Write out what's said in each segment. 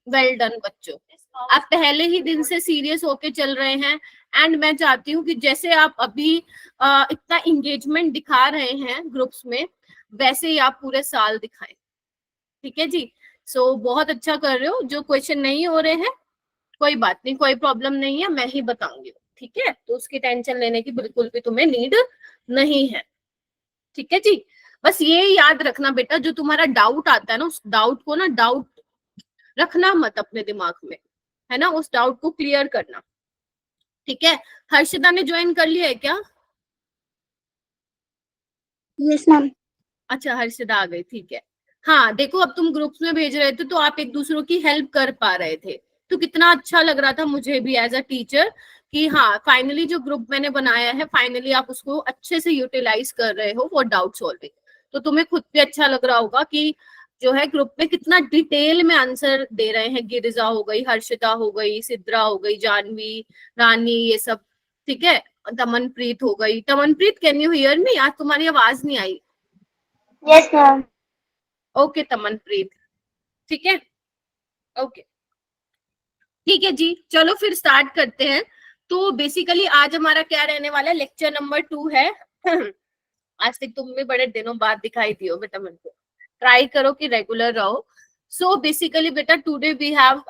Well done बच्चों, आप पहले ही दिन से सीरियस होके चल रहे हैं। एंड मैं चाहती हूँ कि जैसे आप अभी इतना इंगेजमेंट दिखा रहे हैं ग्रुप्स में, वैसे ही आप पूरे साल दिखाएं। ठीक है जी। सो बहुत अच्छा कर रहे हो। जो क्वेश्चन नहीं हो रहे हैं कोई बात नहीं, कोई प्रॉब्लम नहीं है, मैं ही बताऊंगी। ठीक है, तो उसकी टेंशन लेने की बिल्कुल भी तुम्हें नीड नहीं है। ठीक है जी। बस ये याद रखना बेटा, जो तुम्हारा डाउट आता है ना, उस डाउट को ना, डाउट रखना मत अपने दिमाग में, है ना, उस डाउट को क्लियर करना। ठीक है। हर्षिता ने ज्वाइन कर लिया है क्या? Yes ma'am. अच्छा, हर्षिता आ गई, ठीक है। हाँ देखो, अब तुम ग्रुप्स में भेज रहे थे तो आप एक दूसरों की हेल्प कर पा रहे थे, तो कितना अच्छा लग रहा था मुझे भी एज अ टीचर कि हाँ फाइनली जो ग्रुप मैंने बनाया है, फाइनली आप उसको अच्छे से यूटिलाइज कर रहे हो फॉर डाउट सॉल्विंग। तो तुम्हें खुद भी अच्छा लग रहा होगा कि जो है ग्रुप में कितना डिटेल में आंसर दे रहे हैं। गिरिजा हो गई, हर्षिता हो गई, सिद्रा हो गई, जानवी, रानी, ये सब। ठीक है। तमनप्रीत हो गई। Tamanpreet, can you hear me? आज तुम्हारी आवाज नहीं आई। Yes ma'am. ओके तमनप्रीत, ठीक है, ओके, ठीक है जी। चलो फिर स्टार्ट करते हैं। तो बेसिकली आज हमारा क्या रहने वाला है, लेक्चर नंबर 2 है। आज तक तुम भी बड़े दिनों बाद दिखाई दियो बेटा मेरे को, ट्राई करो कि रेगुलर रहो। सो बेसिकली बेटा today we have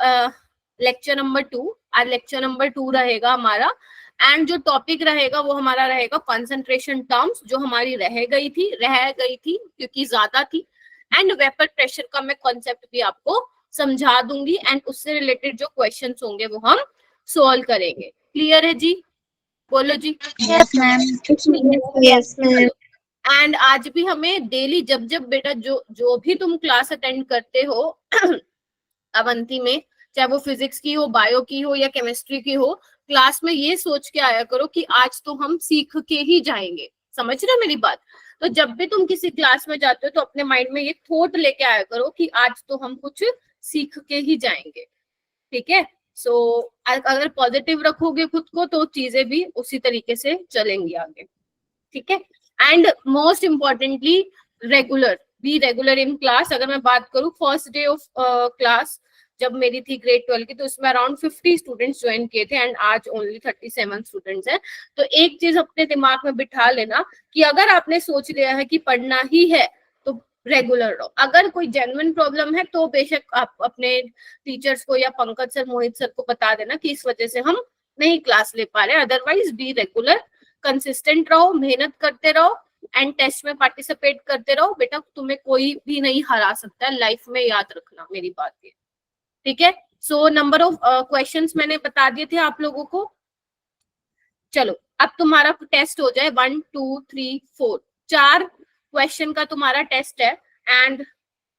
lecture number 2। आज लेक्चर नंबर 2 रहेगा हमारा। एंड जो टॉपिक रहेगा वो हमारा रहेगा कंसंट्रेशन टर्म्स, जो हमारी रह गई थी क्योंकि ज्यादा थी। एंड वेपर प्रेशर का मैं कॉन्सेप्ट भी आपको समझा दूंगी, एंड उससे रिलेटेड जो क्वेश्चंस होंगे वो हम सोल्व करेंगे। क्लियर है जी? बोलो जी। Yes ma'am. Yes ma'am. And आज भी हमें डेली, जब जब बेटा जो जो भी तुम क्लास अटेंड करते हो अवंती में, चाहे वो फिजिक्स की हो, बायो की हो या केमिस्ट्री की हो, क्लास में ये सोच के आया करो कि आज तो हम सीख के ही जाएंगे। समझ रहे हो मेरी बात? तो जब भी तुम किसी क्लास में जाते हो तो अपने माइंड में ये थॉट लेके आया करो कि आज तो हम कुछ सीख के ही जाएंगे। ठीक है। सो अगर पॉजिटिव रखोगे खुद को तो चीजें भी उसी तरीके से चलेंगी आगे। ठीक है। And most importantly, regular, be regular in class. अगर मैं बात करूं फर्स्ट डे ऑफ क्लास जब मेरी थी ग्रेड 12 की, तो इसमें अराउंड 50 स्टूडेंट्स ज्वाइन किए थे एंड आज ओनली 37 स्टूडेंट्स हैं। तो एक चीज अपने दिमाग में बिठा लेना कि अगर आपने सोच लिया है कि पढ़ना ही है तो रेगुलर रहो। अगर कोई जेन्युइन प्रॉब्लम है तो बेशक आप अपने टीचर्स को या पंकज सर, मोहित सर को बता देना कि इस वजह से हम नहीं क्लास ले पा रहे। अदरवाइज बी रेगुलर, कंसिस्टेंट रहो, मेहनत करते रहो एंड टेस्ट में पार्टिसिपेट करते रहो। बेटा तुम्हें कोई भी नहीं हरा सकता है लाइफ में, याद रखना मेरी बात ये। ठीक है। सो नंबर ऑफ क्वेश्चंस मैंने बता दिए थे आप लोगों को। चलो अब तुम्हारा टेस्ट हो जाए, 1 2 3 4, 4 क्वेश्चन का तुम्हारा टेस्ट है। And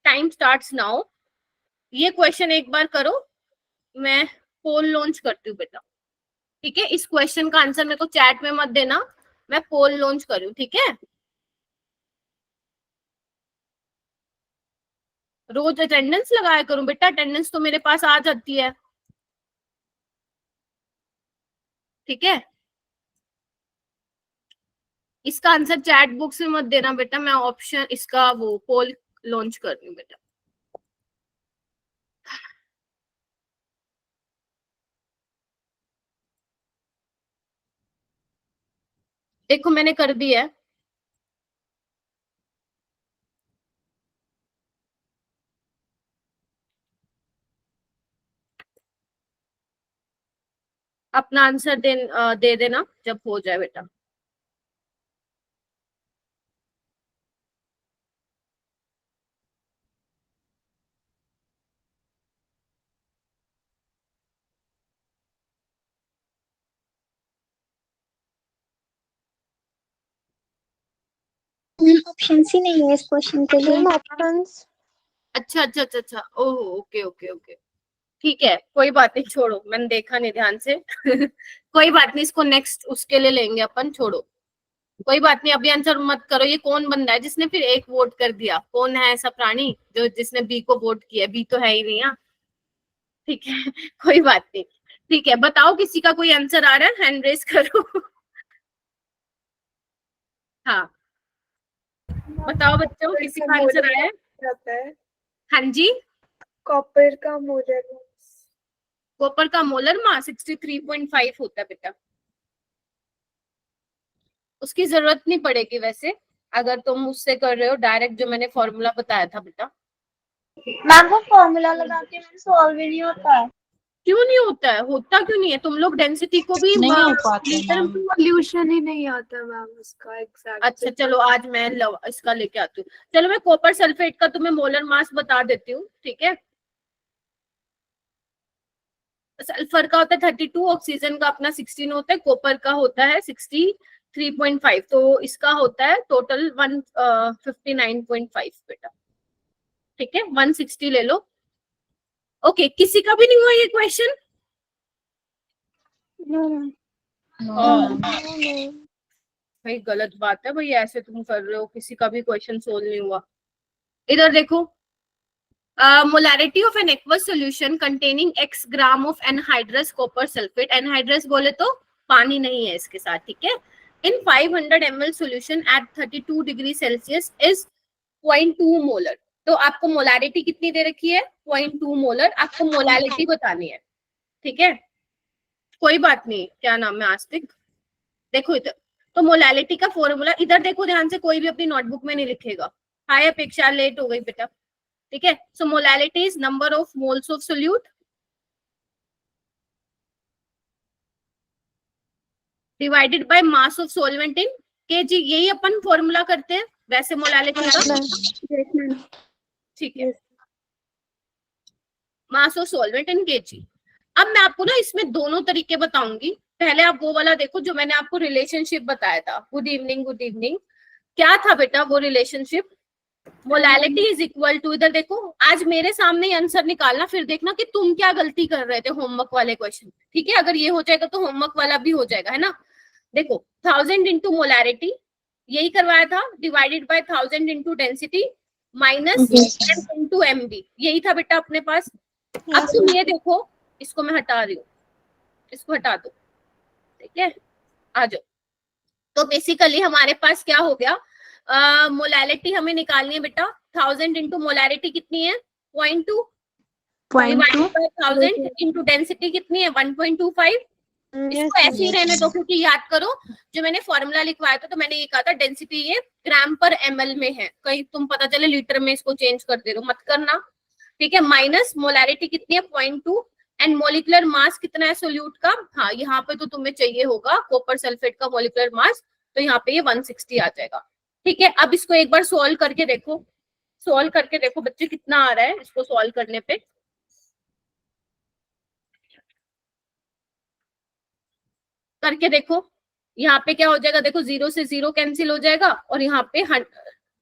time starts now. ये क्वेश्चन एक बार करो, मैं पोल लॉन्च करती हूँ बेटा। ठीक है, इस क्वेश्चन का आंसर मेरे को चैट में मत देना, मैं पोल लॉन्च करूँ। ठीक है। रोज अटेंडेंस लगाया करूं बेटा, अटेंडेंस तो मेरे पास आ जाती है। ठीक है। इसका आंसर चैट बॉक्स में मत देना बेटा, मैं ऑप्शन इसका वो पोल लॉन्च कर रही हूँ बेटा। देखो मैंने कर दिया है। अपना आंसर दे देना जब हो जाए बेटा। ऑप्शन ही नहीं है इस क्वेश्चन के लिए। ऑप्शंस। अच्छा अच्छा अच्छा अच्छा, ओह ओके ओके ओके, ठीक है, कोई बात नहीं, छोड़ो, मैंने देखा नहीं ध्यान से। कोई बात नहीं, इसको नेक्स्ट उसके लिए लेंगे अपन, छोड़ो, कोई बात नहीं, अभी आंसर मत करो। ये कौन बंदा है जिसने फिर एक वोट कर दिया? कौन है ऐसा प्राणी जो जिसने बी को वोट किया? बी तो है ही नहीं। हाँ ठीक है, कोई बात नहीं। ठीक है, बताओ किसी का कोई आंसर आ रहा है, हैंड रेस करो। हाँ बताओ बच्चों, किसी का आंसर आया है? जाता है। हाँ जी, कॉपर का मोलर मास। कॉपर का मोलर मास 63.5 होता है बेटा। उसकी जरूरत नहीं पड़ेगी वैसे, अगर तुम उससे कर रहे हो डायरेक्ट, जो मैंने फॉर्मूला बताया था बेटा। मैम वो फॉर्मूला लगा के मैंने सॉल्व ही नहीं होता है। क्यों नहीं होता है? होता क्यों नहीं है? तुम लोग डेंसिटी को भी नहीं हो पाते मैम। सॉल्यूशन ही नहीं आता मैम उसका एग्जैक्ट। अच्छा चलो, आज मैं इसका लेके आती हूँ। चलो मैं कॉपर सल्फेट का तुम्हें मोलर मास बता देती हूँ, ठीक है। सल्फर का होता है 32, ऑक्सीजन का अपना 16 होता है, कॉपर का होता है 63.5, तो इसका होता है टोटल 159.5 बेटा, ठीक है। 160 ले लो। ओके, किसी का भी नहीं हुआ ये क्वेश्चन? भाई गलत बात है भाई, ऐसे तुम कर रहे हो, किसी का भी क्वेश्चन सोल्व नहीं हुआ। इधर देखो, molarity of an aqueous solution containing x gram of anhydrous copper sulphate, anhydrous बोले तो पानी नहीं है इसके साथ, ठीक है, इन 500 ml solution at 32 degree Celsius is 0.2 molar. तो आपको मोलैरिटी कितनी दे रखी है? 0.2 मोलर। आपको मोलैरिटी बतानी है, ठीक है। कोई बात नहीं, क्या नाम है, आस्तिक। देखो इधर, तो मोलैरिटी का फॉर्मूला इधर देखो ध्यान से, कोई भी अपनी नोटबुक में नहीं लिखेगा। हाय अपेक्षा, लेट हो गई बेटा, ठीक है। So molarity is number of moles of solute divided by mass of solvent in KG. यही अपन फॉर्मूला करते हैं वैसे मोलैरिटी का, ठीक है। मास ऑफ सॉल्वेंट इन केजी। अब मैं आपको ना इसमें दोनों तरीके बताऊंगी। पहले आप वो वाला देखो जो मैंने आपको रिलेशनशिप बताया था। Good evening, good evening. क्या था बेटा वो relationship? Molarity is equal to, इधर देखो, आज मेरे सामने ही आंसर निकालना, फिर देखना कि तुम क्या गलती कर रहे थे होमवर्क वाले क्वेश्चन, ठीक है। अगर ये हो जाएगा तो होमवर्क वाला भी हो जाएगा, है ना। देखो 1000 इंटू मोलैरिटी, यही करवाया था, divided by 1000 into density minus into MB, यही था बेटा अपने पास। अब तुम ये देखो, इसको मैं हटा रही हूँ, इसको हटा दो, ठीक है, आ जाओ। तो बेसिकली हमारे पास क्या हो गया, मोलैरिटी हमें निकालनी है बेटा। 1000 इंटू मोलैरिटी कितनी है? 0.2, 1000 इंटू डेंसिटी कितनी है? 1.25। इसको ऐसे ही रहने दो, क्योंकि याद करो जो मैंने फॉर्मूला लिखवाया था, तो मैंने ये कहा था डेंसिटी ये ग्राम पर ml में है, कहीं तुम पता चले लीटर में इसको चेंज कर दे रहे हो, मत करना, ठीक है। माइनस मोलैरिटी कितनी है? 0.2, एंड मोलिकुलर मास कितना है सोल्यूट का? हाँ, यहाँ पे तो तुम्हें चाहिए होगा कॉपर सल्फेट का मोलिकुलर मास, तो यहाँ पे ये 160 आ जाएगा, ठीक है। अब इसको एक बार सोल्व करके देखो, सोल्व करके देखो बच्चे कितना आ रहा है इसको सोल्व करने पे। करके देखो, यहाँ पे क्या हो जाएगा, देखो 0 से 0 कैंसिल हो जाएगा, और यहाँ पे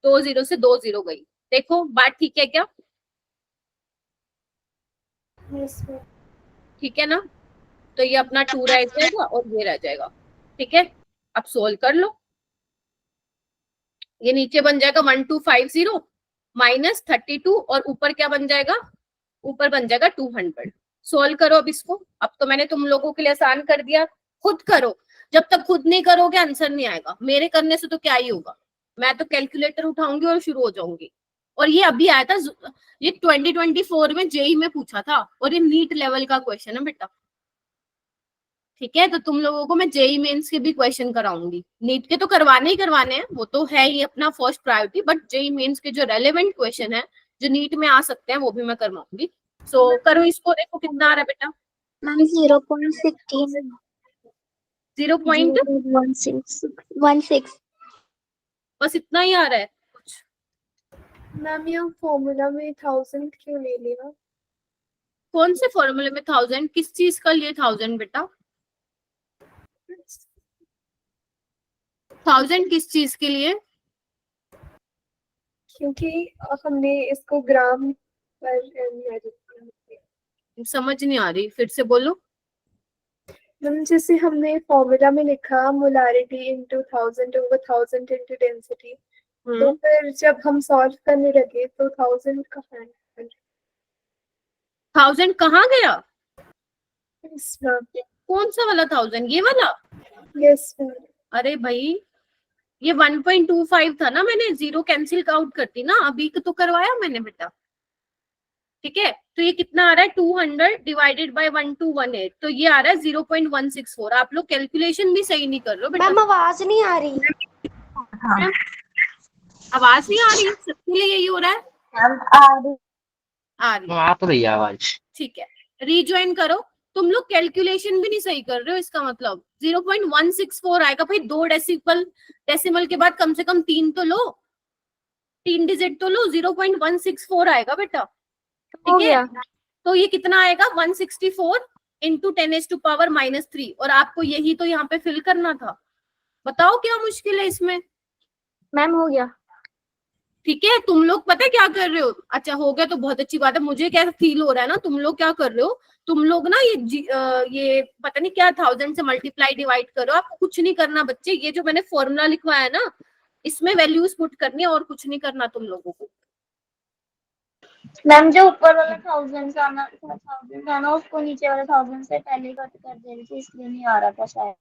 2 0 से 2 0 गई। देखो बात ठीक है क्या? ठीक है ना। तो ये अपना 2 रह जाएगा और ये रह जाएगा, ठीक है। अब सोल्व कर लो, ये नीचे बन जाएगा 1250 माइनस 32, और ऊपर क्या बन जाएगा? ऊपर बन जाएगा 200। सोल्व करो अब इसको। अब तो मैंने तुम लोगों के लिए आसान कर दिया, खुद करो। जब तक खुद नहीं करोगे आंसर नहीं आएगा, मेरे करने से तो क्या ही होगा। मैं तो कैलकुलेटर उठाऊंगी और शुरू हो जाऊंगी। और ये अभी आया था, ये 2024 में जेई में पूछा था, और ये नीट लेवल का क्वेश्चन है बेटा, ठीक है। तो तुम लोगों को मैं जेई मेंस के भी क्वेश्चन कराऊंगी। नीट के तो करवाने ही करवाने हैं, वो तो है ही अपना first priority, but JEE Mains के जो रेलेवेंट क्वेश्चन है जो नीट में आ सकते हैं वो भी मैं करवाऊंगी। सो करो इसको, देखो कितना आ रहा है बेटा। मैम 0.16 0.16 बस इतना ही आ रहा है कुछ? मैम ये फॉर्मूला में 1000 क्यों ले लिया? कौन से फॉर्मूले में 1000? किस चीज का लिए 1000 बेटा? 1000 किस चीज के लिए? क्योंकि हमने इसको ग्राम पर समझ नहीं आ रही, फिर से बोलो। मैम जैसे हमने फॉर्मूला में लिखा molarity into 1000 over 1000 into density, तो फिर जब हम सॉल्व करने लगे तो 1000 कहाँ है? 1000 कहाँ गया? Yes ma'am. कौन सा वाला 1000? ये वाला? Yes ma'am. अरे भाई ये 1.25 था ना, मैंने 0 कैंसिल आउट करती ना, अभी तो करवाया मैंने बेटा। ठीक है, तो ये कितना आ रहा है 200 डिवाइडेड बाय 1218, तो ये आ रहा है 0.164। आप लोग कैलकुलेशन भी सही नहीं कर रहे हो बेटा। मैम आवाज नहीं आ रही। आवाज नहीं आ रही, सबके लिए यही हो रहा है। आ रही आ तो रही है आवाज। ठीक है, रीज्वाइन करो। तुम लोग कैलकुलेशन भी नहीं सही कर रहे हो, इसका मतलब 0.164 आएगा। भाई 2 डेसिमल के बाद कम से कम 3 तो लो, 3 डिजिट तो लो, 0.164 आएगा बेटा। ठीक है, तो ये कितना आएगा 164 इंटू 10⁻⁻3, और आपको यही तो यहाँ पे फिल करना था। बताओ क्या मुश्किल है इसमें। मैम हो गया। ठीक है, तुम लोग पता है क्या कर रहे हो। अच्छा हो गया तो बहुत अच्छी बात है। मुझे क्या फील हो रहा है ना, तुम लोग क्या कर रहे हो, तुम लोग ना ये पता नहीं क्या 1000 से मल्टीप्लाई डिवाइड करो। आपको कुछ नहीं करना बच्चे, ये जो मैंने फॉर्मूला लिखवाया है ना, इसमें वैल्यूज पुट करनी है और कुछ नहीं करना तुम लोगों को। मैम जो ऊपर वाला 1000 आना उसको नीचे वाले 1000 से पहले कट कर दे रही थी, इसलिए नहीं आ रहा था शायद।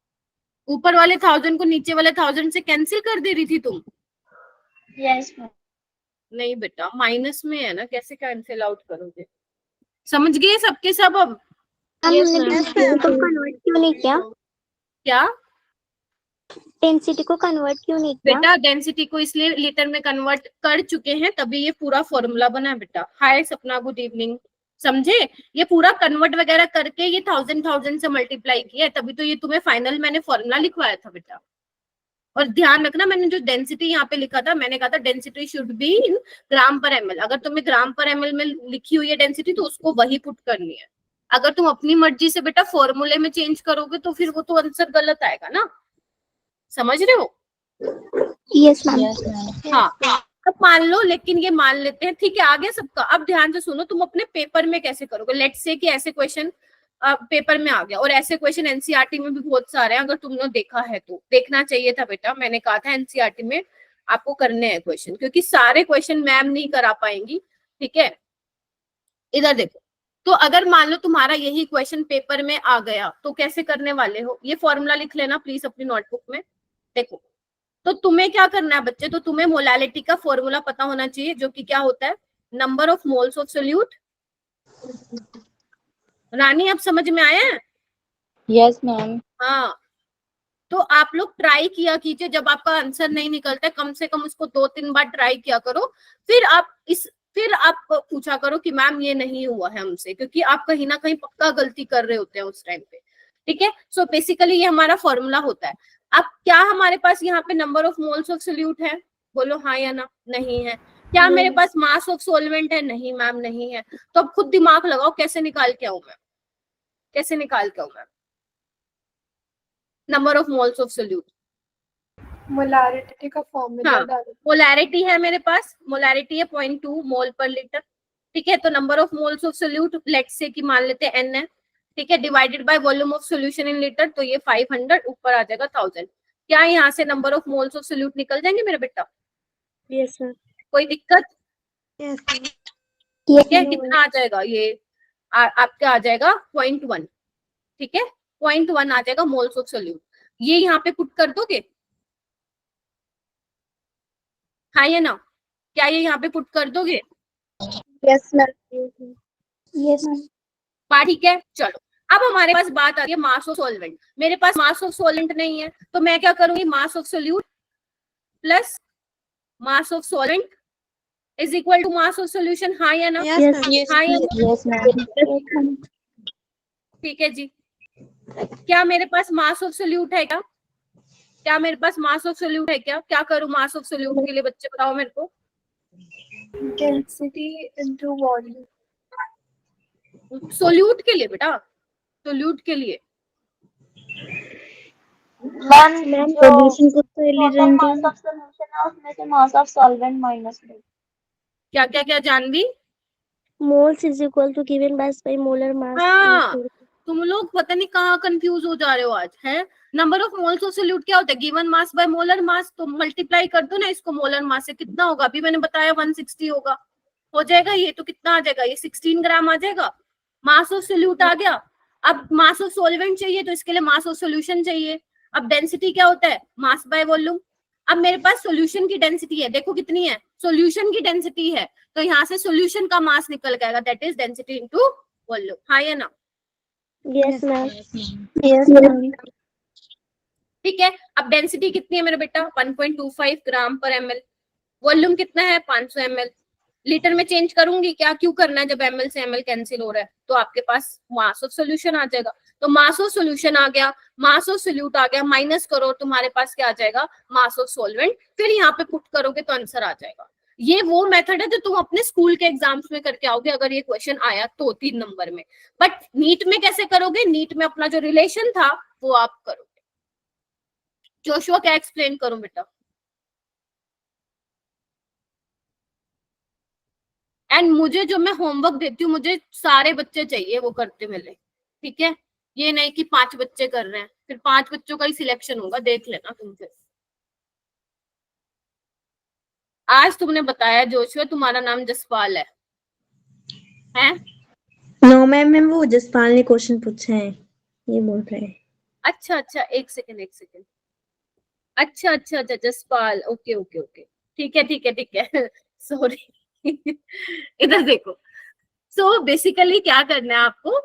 ऊपर वाले 1000 को नीचे वाले 1000 से कैंसिल कर दे रही थी तुम। Yes ma'am. नहीं बेटा, माइनस में है ना, कैसे कैंसिल आउट करोगे। समझ गए सबके सब अब। तो कन्वर्ट क्यों नहीं किया? क्या डेंसिटी को कन्वर्ट क्यों नहीं किया? बेटा, डेंसिटी को इसलिए लीटर में कन्वर्ट कर चुके हैं, तभी ये पूरा फॉर्मूला बना है बेटा। हाय सपना, गुड इवनिंग। समझे, ये पूरा कन्वर्ट वगैरह करके ये 1000 से मल्टीप्लाई किया है, तभी तो ये तुम्हें फाइनल मैंने फॉर्मूला लिखवाया था बेटा। और ध्यान रखना, मैंने जो डेंसिटी यहाँ पे लिखा था, मैंने कहा था डेंसिटी शुड बी इन ग्राम पर एमएल। अगर तुम्हें ग्राम पर एमएल में लिखी हुई है डेंसिटी, तो उसको वही पुट करनी है। अगर तुम अपनी मर्जी से बेटा फॉर्मूले में चेंज करोगे, तो फिर वो तो आंसर गलत आएगा ना। समझ रहे हो? Yes ma'am. हाँ, अब मान लो, लेकिन ये मान लेते हैं। ठीक है, आ गया सबका। अब ध्यान से सुनो, तुम अपने पेपर में कैसे करोगे। लेट्स से कि ऐसे क्वेश्चन पेपर में आ गया, और ऐसे क्वेश्चन एनसीईआरटी में भी बहुत सारे हैं। अगर तुमने देखा है तो देखना चाहिए था बेटा। मैंने कहा था एनसीईआरटी में आपको करने हैं क्वेश्चन, क्योंकि सारे क्वेश्चन मैम नहीं करा पाएंगी। ठीक है, इधर देखो। तो अगर मान लो तुम्हारा यही क्वेश्चन पेपर में आ गया, तो कैसे करने वाले हो, ये फॉर्मूला लिख लेना प्लीज अपनी नोटबुक में। देखो, तो तुम्हें क्या करना है बच्चे, तो तुम्हें मोलालिटी का फॉर्मूला पता होना चाहिए, जो कि क्या होता है, number of moles of solute. Rani, अब समझ में आया है? Yes ma'am. हाँ, तो आप लोग ट्राई किया कीजिए। जब आपका आंसर नहीं निकलता है, कम से कम उसको 2-3 बार ट्राई किया करो। फिर आप पूछा करो कि मैम ये नहीं हुआ है हमसे, क्योंकि आप कहीं ना कहीं पक्का गलती कर रहे होते हैं उस टाइम पे। ठीक है, सो बेसिकली ये हमारा फॉर्मूला होता है। अब क्या हमारे पास यहाँ पे number of moles of solute है, बोलो हाँ या ना। नहीं है। क्या मेरे पास मास ऑफ सॉल्वेंट है? नहीं मैम, नहीं है। तो अब खुद दिमाग लगाओ, कैसे निकाल के आऊं मैं, कैसे निकाल के आऊं मैं number of moles of solute. Molarity का फॉर्मूला हाँ, डालो। मोलैरिटी है मेरे पास, मोलैरिटी है 0.2 मोल पर लीटर। ठीक है, तो number of moles of solute let's say कि मान लेते हैं n है। ठीक है, divided by volume of solution in litre, तो ये 500 ऊपर आ जाएगा 1000। क्या यहाँ से number of moles of solute निकल जाएंगे मेरा बेटा? Yes sir. कोई दिक्कत? यस। ठीक है, कितना आ जाएगा ये? आपका आ जाएगा 0.1। ठीक है, 0.1 आ जाएगा मोल्स ऑफ सोल्यूट। ये यहाँ पे पुट कर दोगे, हाँ या ना? क्या ये यहाँ पे पुट कर दोगे? Yes ma'am. Yes ma'am. ठीक है, चलो। अब हमारे पास बात आ रही है मास ऑफ सॉल्वेंट। मेरे पास मास ऑफ सॉल्वेंट नहीं है, तो मैं क्या करूंगी, mass of solute plus mass of solvent is equal to mass of solution. हाँ या ना? हाँ या ना? Yes ma'am. ठीक है जी। क्या मेरे पास मास ऑफ सोल्यूट है? क्या मेरे पास मास ऑफ सोल्यूट है? क्या करूं मास ऑफ सोल्यूट के लिए, बच्चे बताओ मेरे को। Density into volume. सोल्यूट के लिए बेटा, सोल्यूट के लिए मैम सॉल्यूशन को मास ऑफ सॉल्यूशन है, उसमें से मास ऑफ सॉल्वेंट माइनस लो। क्या क्या क्या Janhvi? Moles is equal to given by molar mass. हाँ, तुम लोग पता नहीं कहाँ कंफ्यूज हो जा रहे हो आज है। Number of moles of solute क्या होता है? गिवन मास बाय मोलर मास। तो मल्टीप्लाई कर दो ना इसको मोलर मास से, कितना होगा? अभी मैंने बताया 160 होगा, हो जाएगा ये। तो कितना आ जाएगा ये? 16 ग्राम आ जाएगा। मास ऑफ सोल्यूट आ गया। अब मास ऑफ सॉल्वेंट चाहिए, तो इसके लिए मास ऑफ सोल्यूशन चाहिए। अब डेंसिटी क्या होता है? Mass by volume. अब मेरे पास सोल्यूशन की डेंसिटी है, देखो कितनी है। सॉल्यूशन की डेंसिटी है, तो यहाँ से सॉल्यूशन का मास निकल जाएगा, that is density into volume. हाँ या ना? Yes ma'am, yes ma'am. ठीक है, अब डेंसिटी कितनी है मेरा बेटा? 1.25 ग्राम पर ml। वॉल्यूम कितना है? 500 ml। लीटर में चेंज करूंगी क्या? क्यों करना है, जब ml से ml कैंसिल हो रहा है, तो आपके पास मास ऑफ सोल्यूशन आ जाएगा। तो मास ऑफ सोल्यूशन आ गया, मास ऑफ सोल्यूट आ गया, माइनस करो, तुम्हारे पास क्या आ जाएगा? मास ऑफ सॉल्वेंट। फिर यहाँ पे पुट करोगे तो आंसर आ जाएगा। ये वो मेथड है जो तुम अपने स्कूल के एग्जाम्स में करके आओगे, अगर ये क्वेश्चन आया तो 3 नंबर में। बट नीट में कैसे करोगे? नीट में अपना जो रिलेशन था वो आप करोगे। जोशुआ क्या एक्सप्लेन करूं बेटा? एंड मुझे जो मैं होमवर्क देती हूँ, मुझे सारे बच्चे चाहिए वो करते मिले, ठीक है? ये नहीं कि 5 बच्चे कर रहे हैं, फिर 5 बच्चों का ही सिलेक्शन होगा, देख लेना तुम फिर। आज तुमने बताया जोशुआ तुम्हारा नाम जसपाल है, हैं? नो मैम, मैम वो जसपाल ने क्वेश्चन पूछा है, ये बोल रहे हैं। अच्छा अच्छा, एक सेकंड एक सेकंड। अच्छा अच्छा अच्छा, जसपाल, ओके ओके ओके, ठीक है ठीक है ठीक है सॉरी इधर देखो। सो बेसिकली क्या करना है आपको,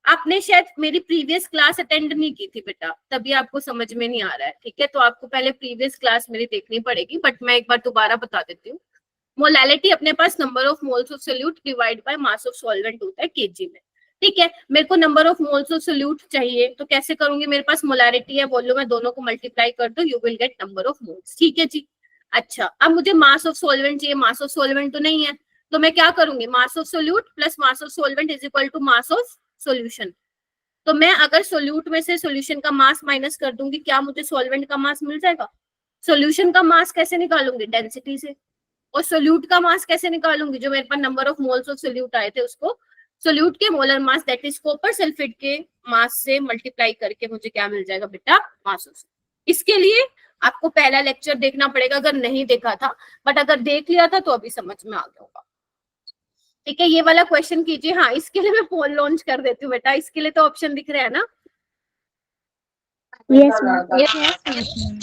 आपने शायद मेरी प्रीवियस क्लास अटेंड नहीं की थी बेटा, तभी आपको समझ में नहीं आ रहा है, ठीक है? तो आपको पहले प्रीवियस क्लास मेरी देखनी पड़ेगी, बट मैं एक बार दोबारा बता देती हूँ। मोलैलिटी अपने पास number of moles of solute divide by mass of solvent होता है केजी में, ठीक है? मेरे को number of moles of solute चाहिए, तो कैसे करूंगी? मेरे पास मोलैलिटी है, वॉल्यूम है, दोनों को मल्टीप्लाई कर दो, you will get number of moles, ठीक है जी? अच्छा, अब मुझे मास ऑफ सॉल्वेंट चाहिए, मास ऑफ सॉल्वेंट तो नहीं है, तो मैं क्या करूंगी? Mass of solute plus mass of solvent is equal to mass of solution. तो मैं अगर सोल्यूट में से सोल्यूशन का मास माइनस कर दूंगी, क्या मुझे सॉल्वेंट का मास मिल जाएगा? सोल्यूशन का मास कैसे निकालूंगी? डेंसिटी से। और सोल्यूट का मास कैसे निकालूंगी? जो मेरे पास number of moles of solute आए थे उसको सोल्यूट के molar mass that is copper sulphate के मास से मल्टीप्लाई करके मुझे क्या मिल जाएगा बेटा? Mass of. इसके लिए आपको पहला लेक्चर देखना पड़ेगा अगर नहीं देखा था, बट अगर देख लिया था तो अभी समझ में आ गया होगा, ठीक है? ये वाला क्वेश्चन कीजिए। हाँ, इसके लिए मैं पोल लॉन्च कर देती हूँ बेटा, इसके लिए तो ऑप्शन दिख रहे हैं ना? Yes ma'am.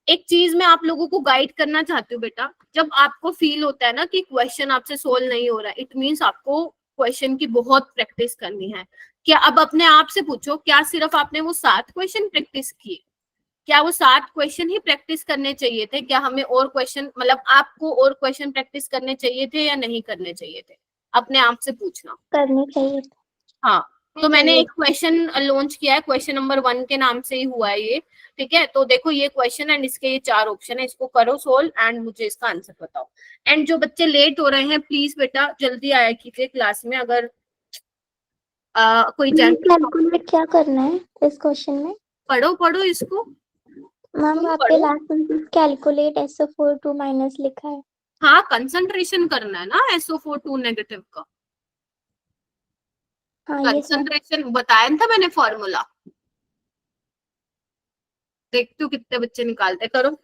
एक चीज मैं आप लोगों को गाइड करना चाहती हूँ बेटा, जब आपको फील होता है ना कि क्वेश्चन आपसे सोल्व नहीं हो रहा है, इट मीन्स आपको क्वेश्चन की बहुत प्रैक्टिस करनी है। क्या अब अपने आप से पूछो, क्या सिर्फ आपने वो 7 क्वेश्चन प्रैक्टिस किए? क्या वो 7 क्वेश्चन ही प्रैक्टिस करने चाहिए थे? क्या हमें और क्वेश्चन, मतलब आपको और क्वेश्चन प्रैक्टिस करने चाहिए थे या नहीं करने चाहिए थे? अपने आप से पूछना। करनी चाहिए। हाँ, तो मैंने एक क्वेश्चन लॉन्च किया है, क्वेश्चन नंबर 1 के नाम से ही हुआ है ये, ठीक है? तो देखो ये क्वेश्चन एंड इसके ये 4 ऑप्शन है, इसको करो सोल्व एंड मुझे इसका आंसर बताओ। एंड जो बच्चे लेट हो रहे हैं प्लीज बेटा जल्दी आया कीजिए क्लास में। अगर कोई कैलकुलेट क्या करना है इस क्वेश्चन में? पढ़ो पढ़ो इसको मैम आपके लास्ट में कैलकुलेट SO4 2 माइनस लिखा है। हाँ, कंसंट्रेशन करना है ना SO4 2 नेगेटिव का। हाँ ये सर। कंसंट्रेशन बताया था मैंने फॉर्मूला, देखती हूँ कितने बच्चे निकालते, करो।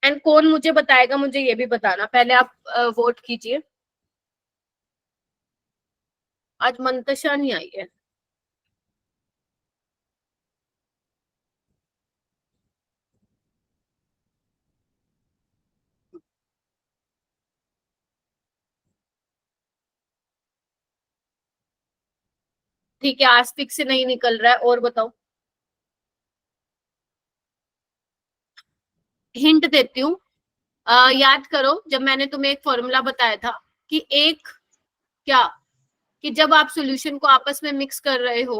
एंड कौन मुझे बताएगा, मुझे ये भी बताना। पहले आप वोट कीजिए। आज मंतशा नहीं आई है। ठीक है, आस्तिक से नहीं निकल रहा है, और बताओ। हिंट देती हूँ, याद करो जब मैंने तुम्हें एक फॉर्मूला बताया था कि एक क्या, कि जब आप सॉल्यूशन को आपस में मिक्स कर रहे हो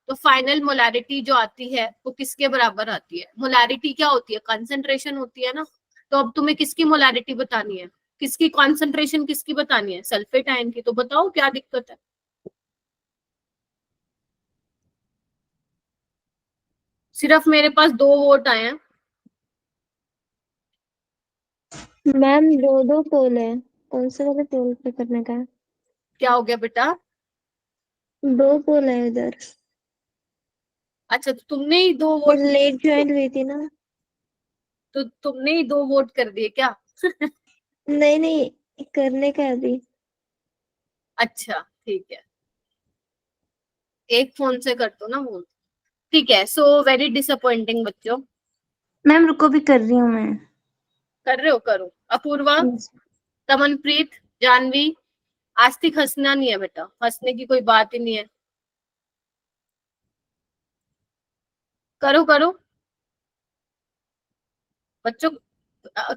तो फाइनल मोलैरिटी जो आती है वो किसके बराबर आती है? मोलैरिटी क्या होती है? कंसंट्रेशन होती है ना। तो अब तुम्हें किसकी मोलैरिटी बतानी है, किसकी कॉन्सेंट्रेशन किसकी बतानी है? सल्फेट आयन की। तो बताओ क्या दिक्कत है? सिर्फ मेरे पास 2 वोट आए हैं। मैम दो दो पोल है, कौन से वाले पोल पे करने का है? क्या हो गया बेटा? 2 पोल है उधर। अच्छा, तो तुमने ही दो मैं वोट, लेट ज्वाइन हुई थी ना। तो तुमने ही दो वोट कर दिए क्या? नहीं नहीं, करने का अभी। अच्छा ठीक है, एक फोन से कर दो ना वोट। ठीक है, सो वेरी डिसअपॉइंटिंग बच्चों। मैम रुको भी कर रही हूँ मैं। कर रहे हो, करो। अपूर्वा, तमनप्रीत, जानवी, आस्तिक, हंसना नहीं है बेटा, हंसने की कोई बात ही नहीं है। करो करो बच्चों,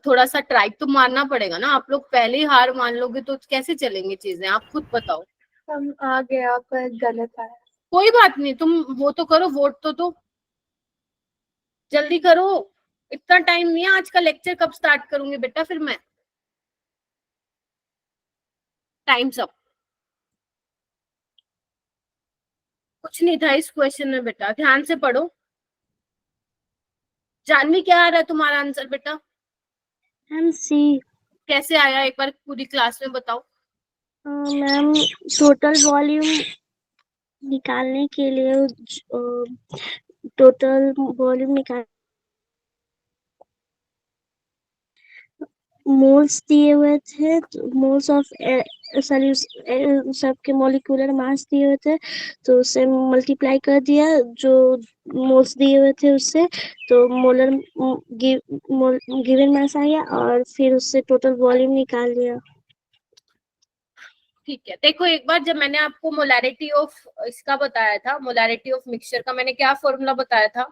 थोड़ा सा ट्राई तो मारना पड़ेगा ना। आप लोग पहले ही हार मान लोगे तो कैसे चलेंगी चीजें, आप खुद बताओ। हम आ गया पर गलत आया। कोई बात नहीं, तुम वो तो करो, वोट तो दो, जल्दी करो। इतना टाइम नहीं है, आज का लेक्चर कब स्टार्ट करूंगी बेटा फिर मैं। Times up. कुछ नहीं था इस क्वेश्चन में बेटा, ध्यान से पढ़ो। जानवी, क्या आ रहा है तुम्हारा आंसर बेटा? मैम सी। कैसे आया, एक बार पूरी क्लास में बताओ। मैम टोटल वॉल्यूम निकालने के लिए टोटल वॉल्यूम निकाल मोल्स दिए हुए थे, मोल्स ऑफ सॉल्यूशन सबके मॉलिक्यूलर मास दिए हुए थे, तो उसे मल्टीप्लाई कर दिया जो मोल्स दिए हुए थे उससे, तो मोलर गिवन मास आ गया और फिर उससे टोटल वॉल्यूम निकाल लिया। ठीक है, देखो एक बार जब मैंने आपको मोलैरिटी ऑफ इसका बताया था, मोलैरिटी ऑफ मिक्सचर का, मैंने क्या फॉर्मूला बताया था?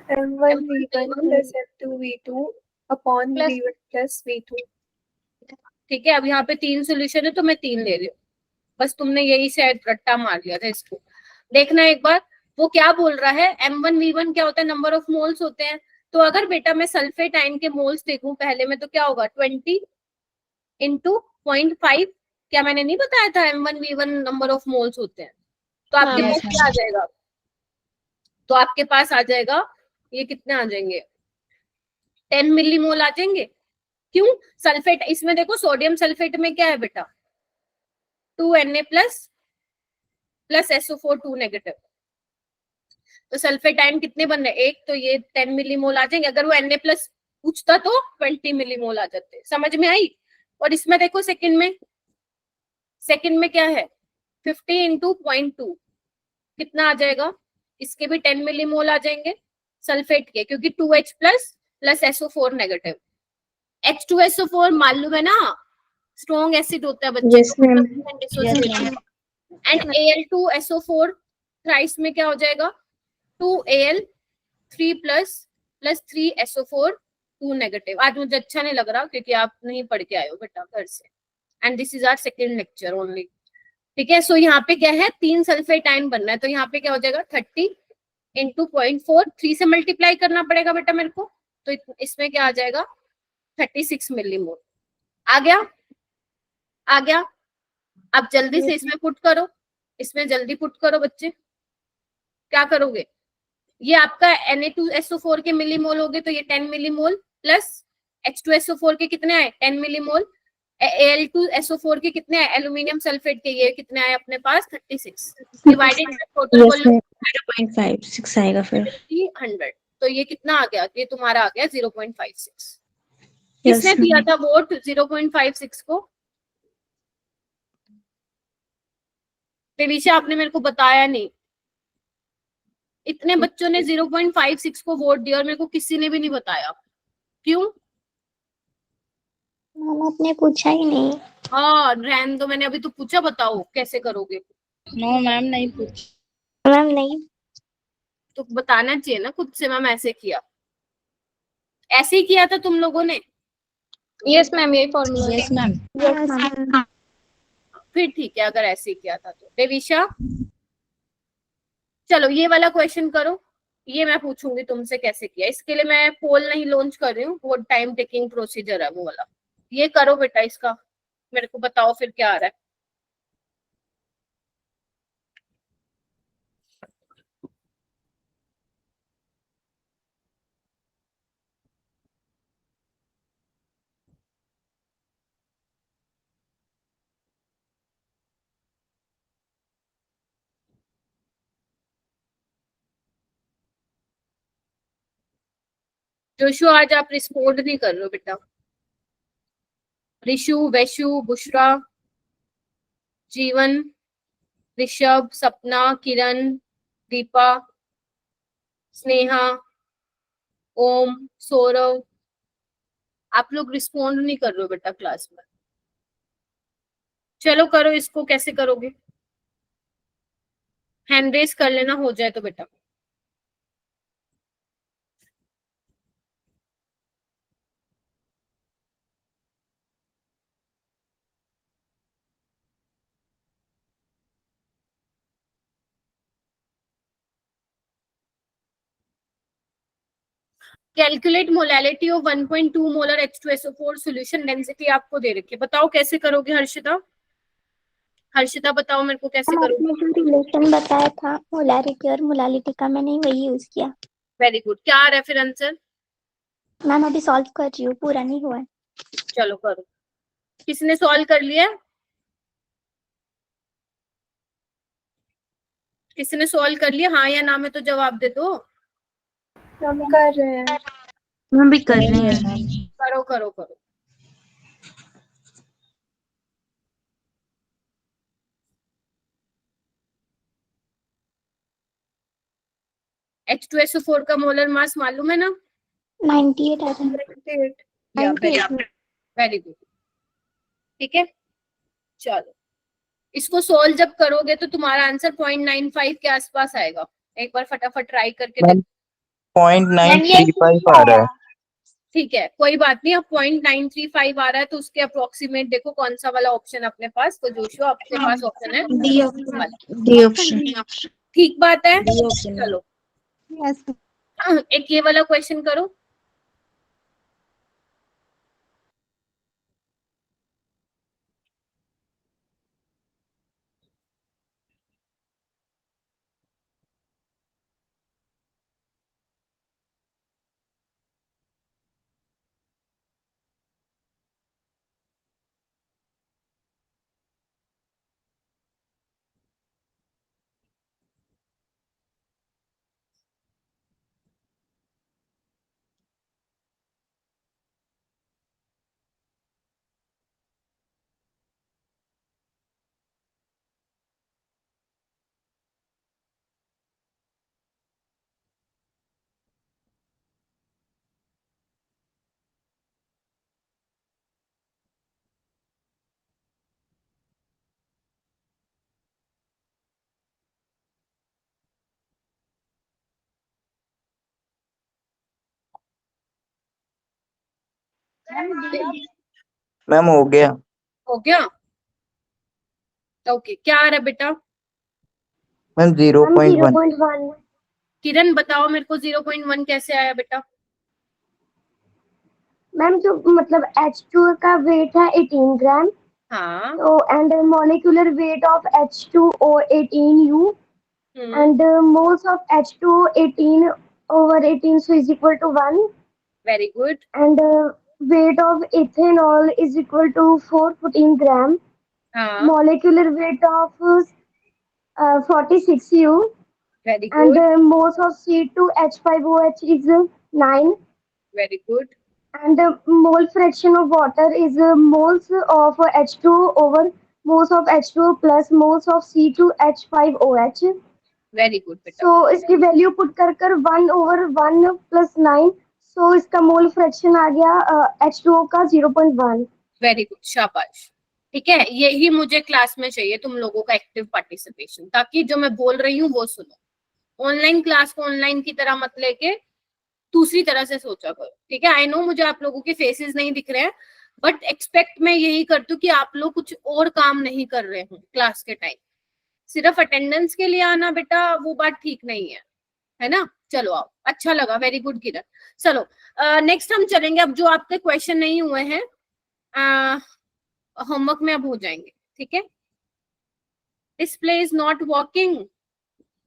M1V1 plus M2V2 upon plus, V1 plus V2। ठीक है, अब यहाँ पे 3 सोल्यूशन है तो मैं 3 ले रही हूँ। बस तुमने यही शायद रट्टा मार लिया था इसको। देखना एक बार, वो क्या बोल रहा है। M1V1 क्या होता है? नंबर ऑफ मोल्स होते हैं। तो अगर बेटा मैं सल्फेट आयन के मोल्स देखूं पहले में, तो क्या होगा? 20 इंटू 0.5। क्या मैंने नहीं बताया था M1V1 नंबर ऑफ मोल्स होते हैं? तो आपके हाँ पास क्या आ जाएगा? तो आपके पास आ जाएगा, ये कितने आ जाएंगे? 10 मिलीमोल आ जाएंगे। क्यों? सल्फेट, इसमें देखो सोडियम सल्फेट में क्या है बेटा? 2Na plus plus SO4 2 negative. तो सल्फेट आयन कितने बन रहे हैं? एक, तो ये 10 मिलीमोल आ जाएंगे। अगर वो Na प्लस पूछता तो 20 मिलीमोल आ जाते। समझ में आई? और इसमें देखो सेकंड में क्या है? 50 इंटू 0.2 कितना आ जाएगा? इसके भी 10 मिलीमोल आ जाएंगे सल्फेट के, क्योंकि 2H plus plus SO4 negative. H2SO4 मालूम है ना, स्ट्रॉन्ग एसिड होता है बच्चे, यस तो मैम। मतलब डिसोसिएटेड। एंड Al2SO4 थ्राइस में क्या हो जाएगा? 2Al 3 plus plus 3SO4 2 negative. आज मुझे अच्छा नहीं लग रहा क्योंकि आप नहीं पढ़ के आए हो बेटा घर से, and this is our second lecture only. ठीक है, सो यहाँ पे क्या है? 3 सल्फेट आयन बनना है, तो यहाँ पे क्या हो जाएगा? 30 इंटू 0.4, 3 से मल्टीप्लाई करना पड़ेगा बेटा मेरे को, तो इसमें क्या आ जाएगा? 36 मिलीमोल। आ गया? आ गया? अब जल्दी से इसमें पुट करो, इसमें जल्दी पुट करो बच्चे। क्या करोगे? ये आपका Na2SO4 के मिलीमोल हो गए, तो ये 10 मिलीमोल प्लस H2SO4 के कितने आए? 10 मिलीमोल। Al2SO4 के कितने आए? एल्यूमिनियम सल्फेट के ये कितने आए अपने पास? 36 divided by total yes volume ma'am 0.56 आएगा फिर। 100। तो ये कितना आ गया? ये तुम्हारा आ गया 0.56। यस किसने दिया मैम। था वोट 0.56 को? देवीशा, आपने मेरे को बताया नहीं। इतने बच्चों ने 0.56 को वोट दिया और मेरे को किसी ने भी नहीं बताया। क्यों? मैम आपने पूछा ही नहीं। हाँ रहने दो, मैंने अभी तो पूछा, बताओ कैसे करोगे। नो मैम नहीं पूछ। मैम नहीं। तो बताना चाहिए ना खुद से, मैम ऐसे किया। ऐसे ही किया था तुम लोगों ने? यस मैम, यही formula yes ma'am. Yes ma'am. फिर ठीक है, अगर ऐसे ही किया था तो। देवीशा, चलो ये वाला क्वेश्चन करो, ये मैं पूछूंगी तुमसे कैसे किया। इसके लिए मैं पोल नहीं लॉन्च कर रही हूँ, वो टाइम टेकिंग प्रोसीजर है वो वाला। ये करो बेटा, इसका मेरे को बताओ फिर क्या आ रहा है। जोशु आज आप रिस्पोंड नहीं कर रहे हो बेटा। रिशु, वैशु, बुशरा, जीवन, ऋषभ, सपना, किरण, दीपा, स्नेहा, ओम, सौरव, आप लोग रिस्पोंड नहीं कर रहे हो बेटा क्लास में। चलो करो, इसको कैसे करोगे? हैंड रेस कर लेना, हो जाए तो बेटा। Calculate molality of 1.2 molar H2SO4 solution density आपको दे रखी है, बताओ कैसे करोगे हर्षिता? हर्षिता बताओ मेरे को कैसे करोगे? आपने जो रिलेशन बताया था मोलारिटी और मोलालिटी का, मैंने वही यूज किया। Very good. क्या आ रहा है फिर आंसर? मैम अभी सॉल्व कर रही हूँ, पूरा नहीं हुआ है। चलो करो। किसने सॉल्व कर लिया? किसने सॉल्व कर लिया? हाँ या ना में तो जवाब दे दो। हम कर रहे हैं। हम भी कर रहे हैं। करो करो करो। H2SO4 का मोलर मास मालूम है ना? 98 आ रहा है। 98. या वेरी गुड। ठीक है, चलो इसको सोल्व जब करोगे तो तुम्हारा आंसर 0.95 के आसपास आएगा। एक बार फटाफट ट्राई करके देखो। 0.935 आ रहा है। ठीक है, कोई बात नहीं। अब 0.935 आ रहा है तो उसके अप्रोक्सीमेट देखो कौन सा वाला ऑप्शन अपने पास। तो जोशुआ आपके पास ऑप्शन है डी ऑप्शन। ठीक बात है। चलो एक ये वाला क्वेश्चन करो। मैम हो गया। हो गया? ओके, क्या आ रहा है बेटा? मैम 0.1। 0.1। किरण बताओ मेरे को 0.1 कैसे आया बेटा? मैम जो मतलब H2 का वेट है 18 ग्राम, हाँ। तो and molecular weight of H2O 18U and moles of H2O 18 over 18 so is equal to 1 very good. and weight of ethanol is equal to 414 gram. हाँ, Molecular weight of 46U very and good, moles of C2H5OH is 9 very good, and mole fraction of water is moles of H2O over moles of H2O plus moles of C2H5OH. Very good बेटा। सो इसकी value put कर 1/1 + 9, सो इसका mole fraction आ गया H2O का 0.1। Very good, शाबाश। ठीक है, यही मुझे क्लास में चाहिए तुम लोगों का एक्टिव पार्टिसिपेशन, ताकि जो मैं बोल रही हूँ वो सुनो। ऑनलाइन क्लास को ऑनलाइन की तरह मत लेके दूसरी तरह से सोचा करो। ठीक है, आई नो मुझे आप लोगों के फेसेस नहीं दिख रहे हैं, बट एक्सपेक्ट मैं यही करती हूँ कि आप लोग कुछ और काम नहीं कर रहे हो क्लास के टाइम। सिर्फ अटेंडेंस के लिए आना बेटा वो बात ठीक नहीं है ना? चलो आओ, अच्छा लगा, वेरी गुड किरण। चलो नेक्स्ट हम चलेंगे। अब जो आपके क्वेश्चन नहीं हुए हैं होमवर्क में अब हो जाएंगे। ठीक है, display is not working.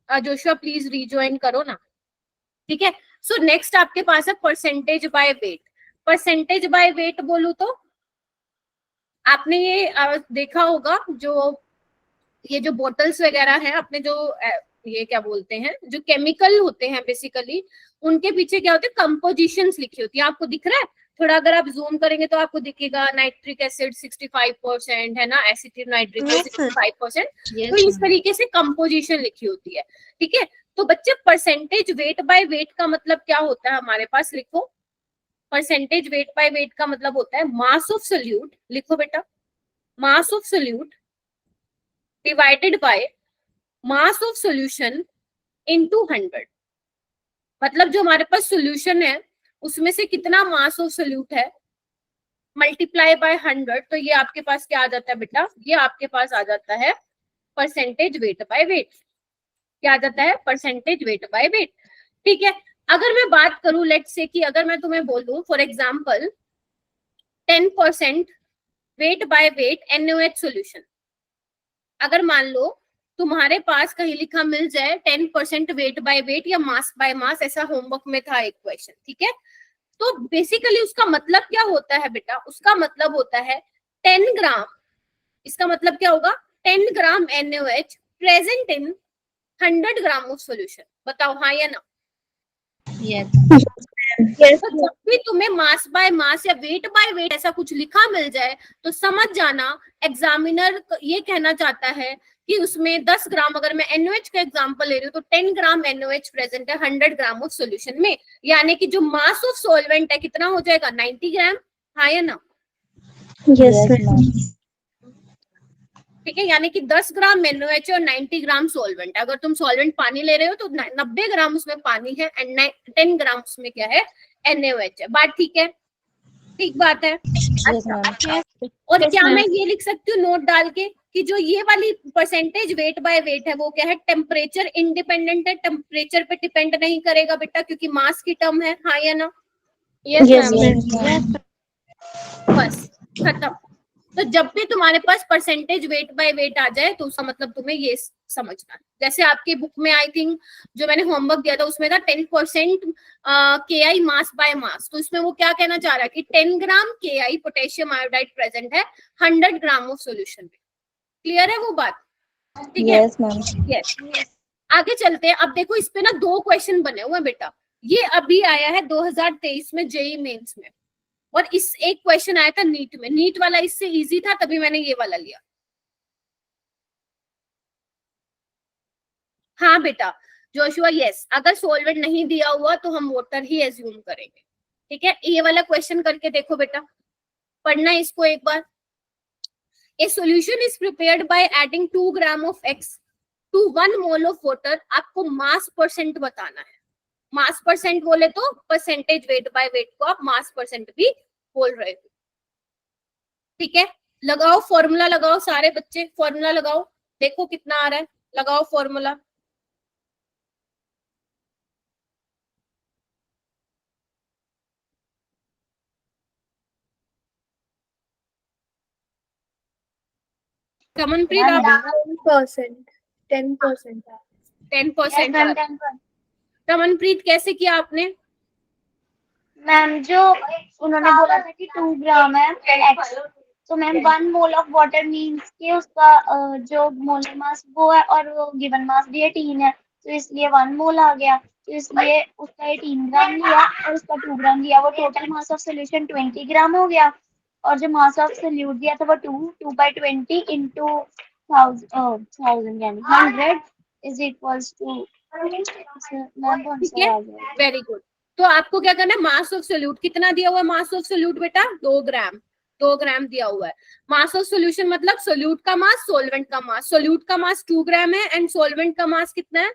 Joshua please rejoin करो ना। ठीक है, सो नेक्स्ट आपके पास है percentage by weight. Percentage by weight बोलूं तो आपने ये देखा होगा, जो बोटल्स वगैरह हैं, अपने जो ये क्या बोलते हैं, जो केमिकल होते हैं बेसिकली, उनके पीछे क्या होते हैं, कंपोजिशंस लिखी होती है। आपको दिख रहा है थोड़ा, अगर आप जूम करेंगे तो आपको दिखेगा नाइट्रिक एसिड 65% है ना, एसिटिक नाइट्रिक एसिड 65%। तो इस तरीके से कंपोजिशन लिखी होती है, ठीक है। तो बच्चे परसेंटेज वेट बाय वेट का मतलब क्या होता है हमारे पास, लिखो। परसेंटेज वेट बाय वेट का मतलब होता है मास ऑफ सोल्यूट, लिखो बेटा, मास of solute divided by mass of solution into 100। मतलब जो हमारे पास सोल्यूशन है उसमें से कितना मास ऑफ सोल्यूट है मल्टीप्लाई बाय 100, तो ये आपके पास क्या आ जाता है बेटा, ये आपके पास आ जाता है परसेंटेज वेट बाय वेट। क्या आ जाता है, परसेंटेज वेट बाय वेट, ठीक है। अगर मैं बात करूं लेट्स से कि अगर मैं तुम्हें बोलूं for example 10% weight by weight NaOH solution, अगर मान लो तुम्हारे पास कहीं लिखा मिल जाए 10% वेट बाय वेट या मास बाय मास, ऐसा होमवर्क में था एक क्वेश्चन, ठीक है। तो बेसिकली उसका मतलब क्या होता है बेटा, उसका मतलब होता है 10 ग्राम, इसका मतलब क्या होगा, 10 ग्राम NaOH present in 100 gram of solution. बताओ हाँ या ना। तो जब भी तुम्हें मास बाय मास या वेट बाय वेट ऐसा कुछ लिखा मिल जाए तो समझ जाना एग्जामिनर ये कहना चाहता है कि उसमें 10 ग्राम, अगर मैं NaOH का एग्जांपल ले रही हूँ तो 10 ग्राम NaOH प्रेजेंट है 100 ग्राम ऑफ सॉल्यूशन में, यानी कि जो मास ऑफ सॉल्वेंट है कितना हो जाएगा, 90 ग्राम। हाँ या ना। यस ठीक है, यानी कि 10 ग्राम NaOH और 90 ग्राम सॉल्वेंट। अगर तुम सॉल्वेंट पानी ले रहे हो तो 90 ग्राम उसमें पानी है एंड 10 ग्राम उसमें क्या है, NaOH है। बात ठीक है, ठीक बात है। अच्छा, और क्या मैं ये लिख सकती हूँ नोट डाल के कि जो ये वाली परसेंटेज वेट बाय वेट है वो क्या है, टेम्परेचर इंडिपेंडेंट है, टेम्परेचर पे डिपेंड नहीं करेगा बेटा, क्योंकि मास की टर्म है। हाँ या ना। यस बस खत्म। तो जब भी तुम्हारे पास परसेंटेज वेट बाय वेट आ जाए तो उसका मतलब तुम्हें ये समझना है। जैसे आपके बुक में आई थिंक जो मैंने होमवर्क दिया था उसमें था 10% KI मास बाय मास, तो इसमें वो क्या कहना चाह रहा है कि 10 ग्राम KI पोटेशियम आयोडाइड प्रेजेंट है 100 ग्राम ऑफ सॉल्यूशन में। क्लियर है वो बात, ठीक है। यस, आगे चलते हैं। अब देखो इस पे ना 2 क्वेश्चन बने हुए हैं बेटा, ये अभी आया है 2023 में जेई मेंस में, और इस एक क्वेश्चन आया था नीट में, नीट वाला इससे इजी था तभी मैंने ये वाला लिया। हाँ बेटा जोशुआ, यस, अगर सोल्वेंट नहीं दिया हुआ तो हम वाटर ही एज्यूम करेंगे, ठीक है। ये वाला क्वेश्चन करके देखो बेटा, पढ़ना इसको एक बार। A solution is prepared by adding 2 gram of X to 1 mole of water. आपको मास परसेंट बताना है, मास परसेंट बोले तो परसेंटेज वेट बाय वेट को आप मास परसेंट भी बोल रहे हो, ठीक है। लगाओ फॉर्मूला, लगाओ सारे बच्चे फॉर्मूला लगाओ, देखो कितना आ रहा है, लगाओ फॉर्मूला। कमनप्रीत आप 10%, 10%. 10%। कमनप्रीत कैसे किया आपने, मैम जो उन्होंने बोला था कि 2 ग्राम है एक्स, तो ma'am 1 mole of water means कि उसका जो मोलर मास वो है और वो गिवन मास भी 18 है, तो इसलिए 1 मोल आ गया, तो इसलिए उसका 18 ग्राम लिया और उसका 2 ग्राम लिया, वो टोटल मास ऑफ सोल्यूशन 20 ग्राम हो गया। और जो मास ऑफ सोल्यूट दिया था वो 2 इंटू 1000 यानी 100 इज इक्वल्स टू, मैम कौन ठीक सा है, आ गया? Very good. तो आपको क्या करना है, मास ऑफ सोल्यूट कितना दिया हुआ है, मास ऑफ सोल्यूट बेटा 2 ग्राम, 2 ग्राम दिया हुआ है। मास ऑफ सोल्यूशन मतलब सोल्यूट का मास, सोलवेंट का मास। सोल्यूट का मास 2 ग्राम है एंड सोलवेंट का मास कितना है,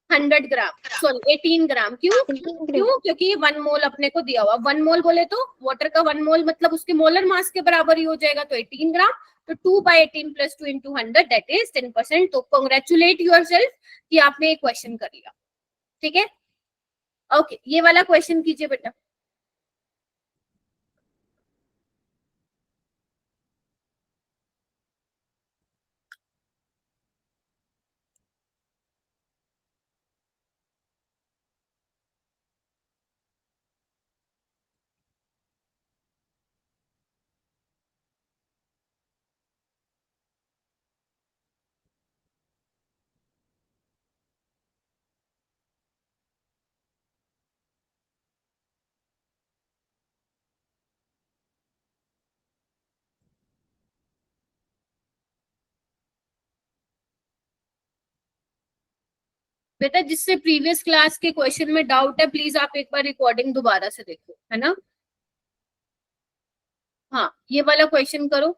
100 ग्राम, सॉरी 18 ग्राम। क्यों क्यों, क्योंकि ये 1 मोल अपने को दिया हुआ। 1 मोल बोले तो वाटर का 1 मोल मतलब उसके मोलर मास के बराबर ही हो जाएगा, तो 18 ग्राम। तो 2/18 + 2 × 100 दैट इज 10%। तो कॉन्ग्रेचुलेट योरसेल्फ कि आपने एक क्वेश्चन कर लिया, ठीक है। ओके, ये वाला क्वेश्चन कीजिए बेटा। बेटा जिससे प्रीवियस क्लास के क्वेश्चन में डाउट है प्लीज आप एक बार रिकॉर्डिंग दोबारा से देखो, है ना। हाँ ये वाला क्वेश्चन करो।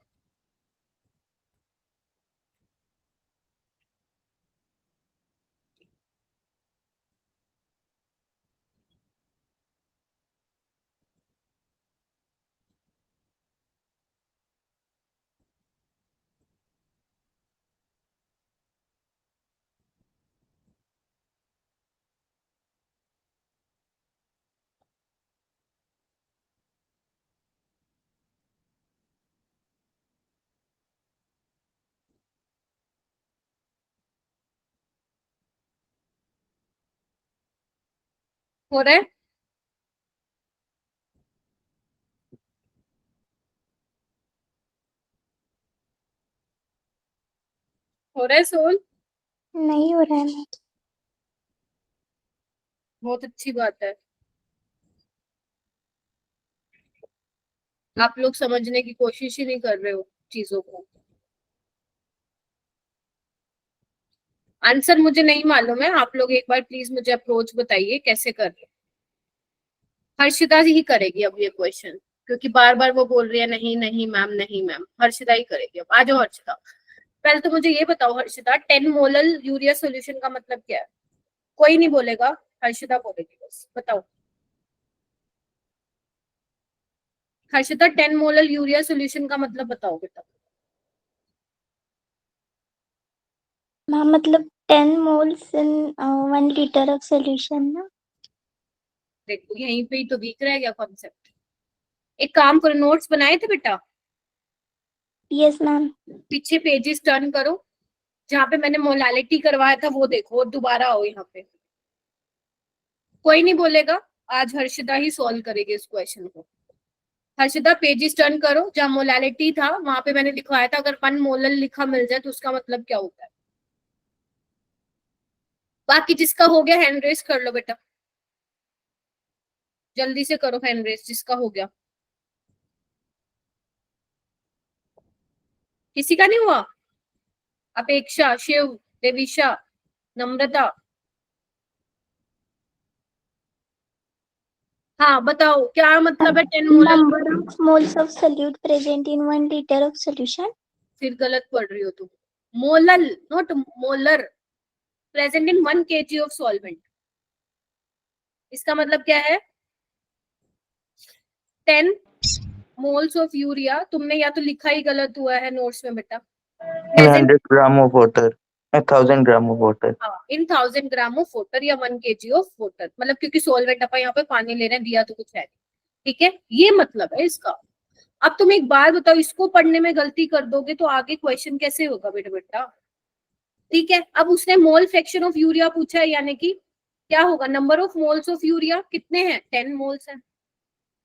हो रहा है? हो रहा है सोल? नहीं हो रहा है मैम। बहुत अच्छी बात है। आप लोग समझने की कोशिश ही नहीं कर रहे हो चीजों को। आंसर मुझे नहीं मालूम है, आप लोग एक बार प्लीज मुझे अप्रोच बताइए कैसे कर रहे। हर्षिता ही करेगी अब ये क्वेश्चन, क्योंकि बार बार वो बोल रही है नहीं नहीं मैम, नहीं मैम। हर्षिता ही करेगी अब। आ जाओ हर्षिता। पहले तो मुझे ये बताओ हर्षिता, 10 मोलल यूरिया सॉल्यूशन का मतलब क्या है? कोई नहीं बोलेगा, हर्षिता बोलेगी बस। बताओ हर्षिता, 10 मोलल यूरिया सॉल्यूशन का मतलब बताओ बेटा। मैम मतलब 10 moles in 1 litre of solution ना। देखो यहीं पे ही तो वीक रह गया कॉन्सेप्ट। एक काम करो, नोट्स बनाए थे बेटा? Yes ma'am. पीछे पेजेस टर्न करो, जहाँ पे मैंने मोलालिटी करवाया था वो देखो, और दोबारा आओ यहाँ पे। कोई नहीं बोलेगा, आज हर्षिता ही सॉल्व करेगी इस क्वेश्चन को। हर्षिता पेजेस टर्न करो, जहाँ मोलालिटी था वहां पे मैंने लिखवाया था अगर 1 मोलल लिखा मिल जाए तो उसका मतलब क्या होता है। बाकी जिसका हो गया हैंड रेस कर लो बेटा, जल्दी से करो हैंड रेस जिसका हो गया। किसी का नहीं हुआ? अपेक्षा, शिव, देविशा, नम्रता। हाँ बताओ क्या मतलब है 10 molal? Number of moles of solute present in 1 litre of solution. फिर गलत पढ़ रही हो तुम। Molal not molar. Present in 1 kg of solvent. इसका मतलब क्या है? 10 मोल्स ऑफ यूरिया। तुमने या तो लिखा ही गलत हुआ है नोट्स में बेटा। Present 100 gram of water, 1000 gram of water. In 1000 gram of water या 1 kg ऑफ वाटर, मतलब क्योंकि सॉल्वेंट अपन यहाँ पे पानी ले रहे हैं, दिया तो कुछ है। ठीक है, ये मतलब है इसका। अब तुम एक बार बताओ, इसको पढ़ने में गलती कर दोगे तो आगे क्वेश्चन कैसे होगा बेटा बेटा? ठीक है, अब उसने मोल फ्रैक्शन ऑफ यूरिया पूछा है, यानी कि क्या होगा? Number of moles of urea कितने हैं? 10 मोल्स हैं।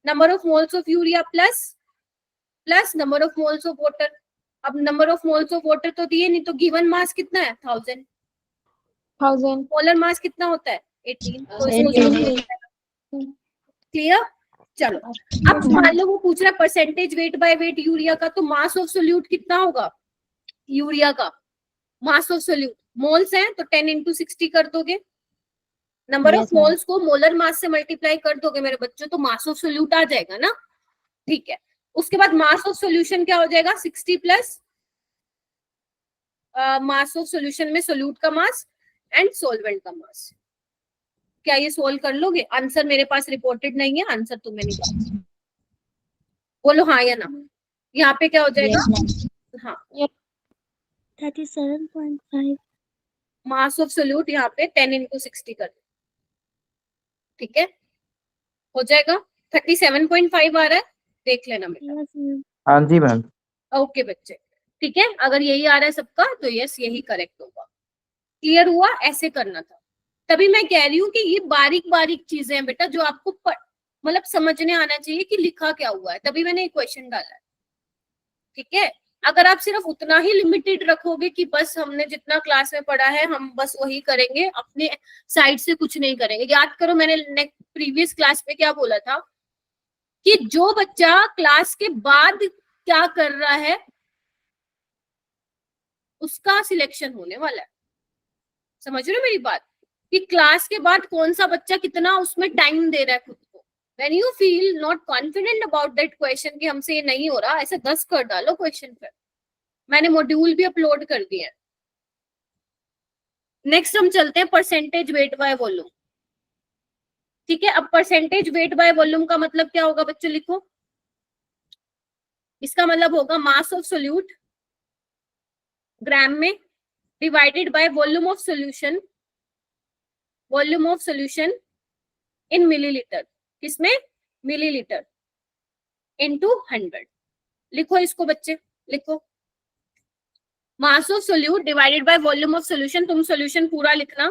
Number of moles of urea plus number of moles of water. अब number of moles of water तो दिए नहीं, तो गिवन मास कितना है? 1000। 1000 मोलर मास कितना होता है? 18। तो इसको क्लियर? चलो अब मान लो वो पूछ रहा है percentage weight by weight urea का, तो मास ऑफ सोल्यूट कितना होगा यूरिया का? मास ऑफ सोल्यूट मोल्स हैं तो 10 into 60 कर दोगे, नंबर ऑफ मोल्स को मोलर मास से मल्टीप्लाई कर दोगे मेरे बच्चों, तो मास ऑफ सोल्यूट आ जाएगा ना। ठीक है, उसके बाद मास ऑफ सोल्यूशन क्या हो जाएगा? 60 प्लस मास ऑफ सोल्यूशन में सोल्यूट का मास एंड सोलवेंट का मास। क्या ये सोल्व कर लोगे? आंसर मेरे पास रिपोर्टेड नहीं है, आंसर तुम्हें नहीं बोलो हाँ या ना। यहाँ पे क्या हो जाएगा? हाँ 37.5. मास ऑफ सोल्यूट यहाँ पे 10 into 60 कर दो। ठीक है, हो जाएगा। 37.5 आ रहा है, देख लेना बेटा। Yes ma'am. हाँ जी मैम। ओके बच्चे, ठीक है, अगर यही आ रहा है सबका तो यस यही करेक्ट होगा। क्लियर हुआ? ऐसे करना था। तभी मैं कह रही हूँ कि ये बारीक बारीक चीजें हैं बेटा जो आपको मतलब समझने आना चाहिए कि लिखा क्या हुआ है, तभी मैंने एक क्वेश्चन डाला है। ठीक है, अगर आप सिर्फ उतना ही लिमिटेड रखोगे कि बस हमने जितना क्लास में पढ़ा है हम बस वही करेंगे, अपने साइड से कुछ नहीं करेंगे। याद करो मैंने प्रीवियस क्लास में क्या बोला था कि जो बच्चा क्लास के बाद क्या कर रहा है उसका सिलेक्शन होने वाला है। समझ रहे हो मेरी बात? कि क्लास के बाद कौन सा बच्चा कितना उसमें टाइम दे रहा है खुद को। When you feel not confident about that question कि हमसे ये नहीं हो रहा, ऐसे 10 कर डालो क्वेश्चन पे। मैंने मॉड्यूल भी अपलोड कर दिया है। नेक्स्ट हम चलते हैं परसेंटेज वेट बाय वॉल्यूम। ठीक है, अब परसेंटेज वेट बाय वॉल्यूम का मतलब क्या होगा बच्चों, लिखो। इसका मतलब होगा मास ऑफ सोल्यूट ग्राम में divided by volume of solution, volume of solution in millilitre, किसमें, मिलीलीटर, इनटू 100। लिखो इसको बच्चे, लिखो मास of solute divided by volume of solution. तुम सोल्यूशन पूरा लिखना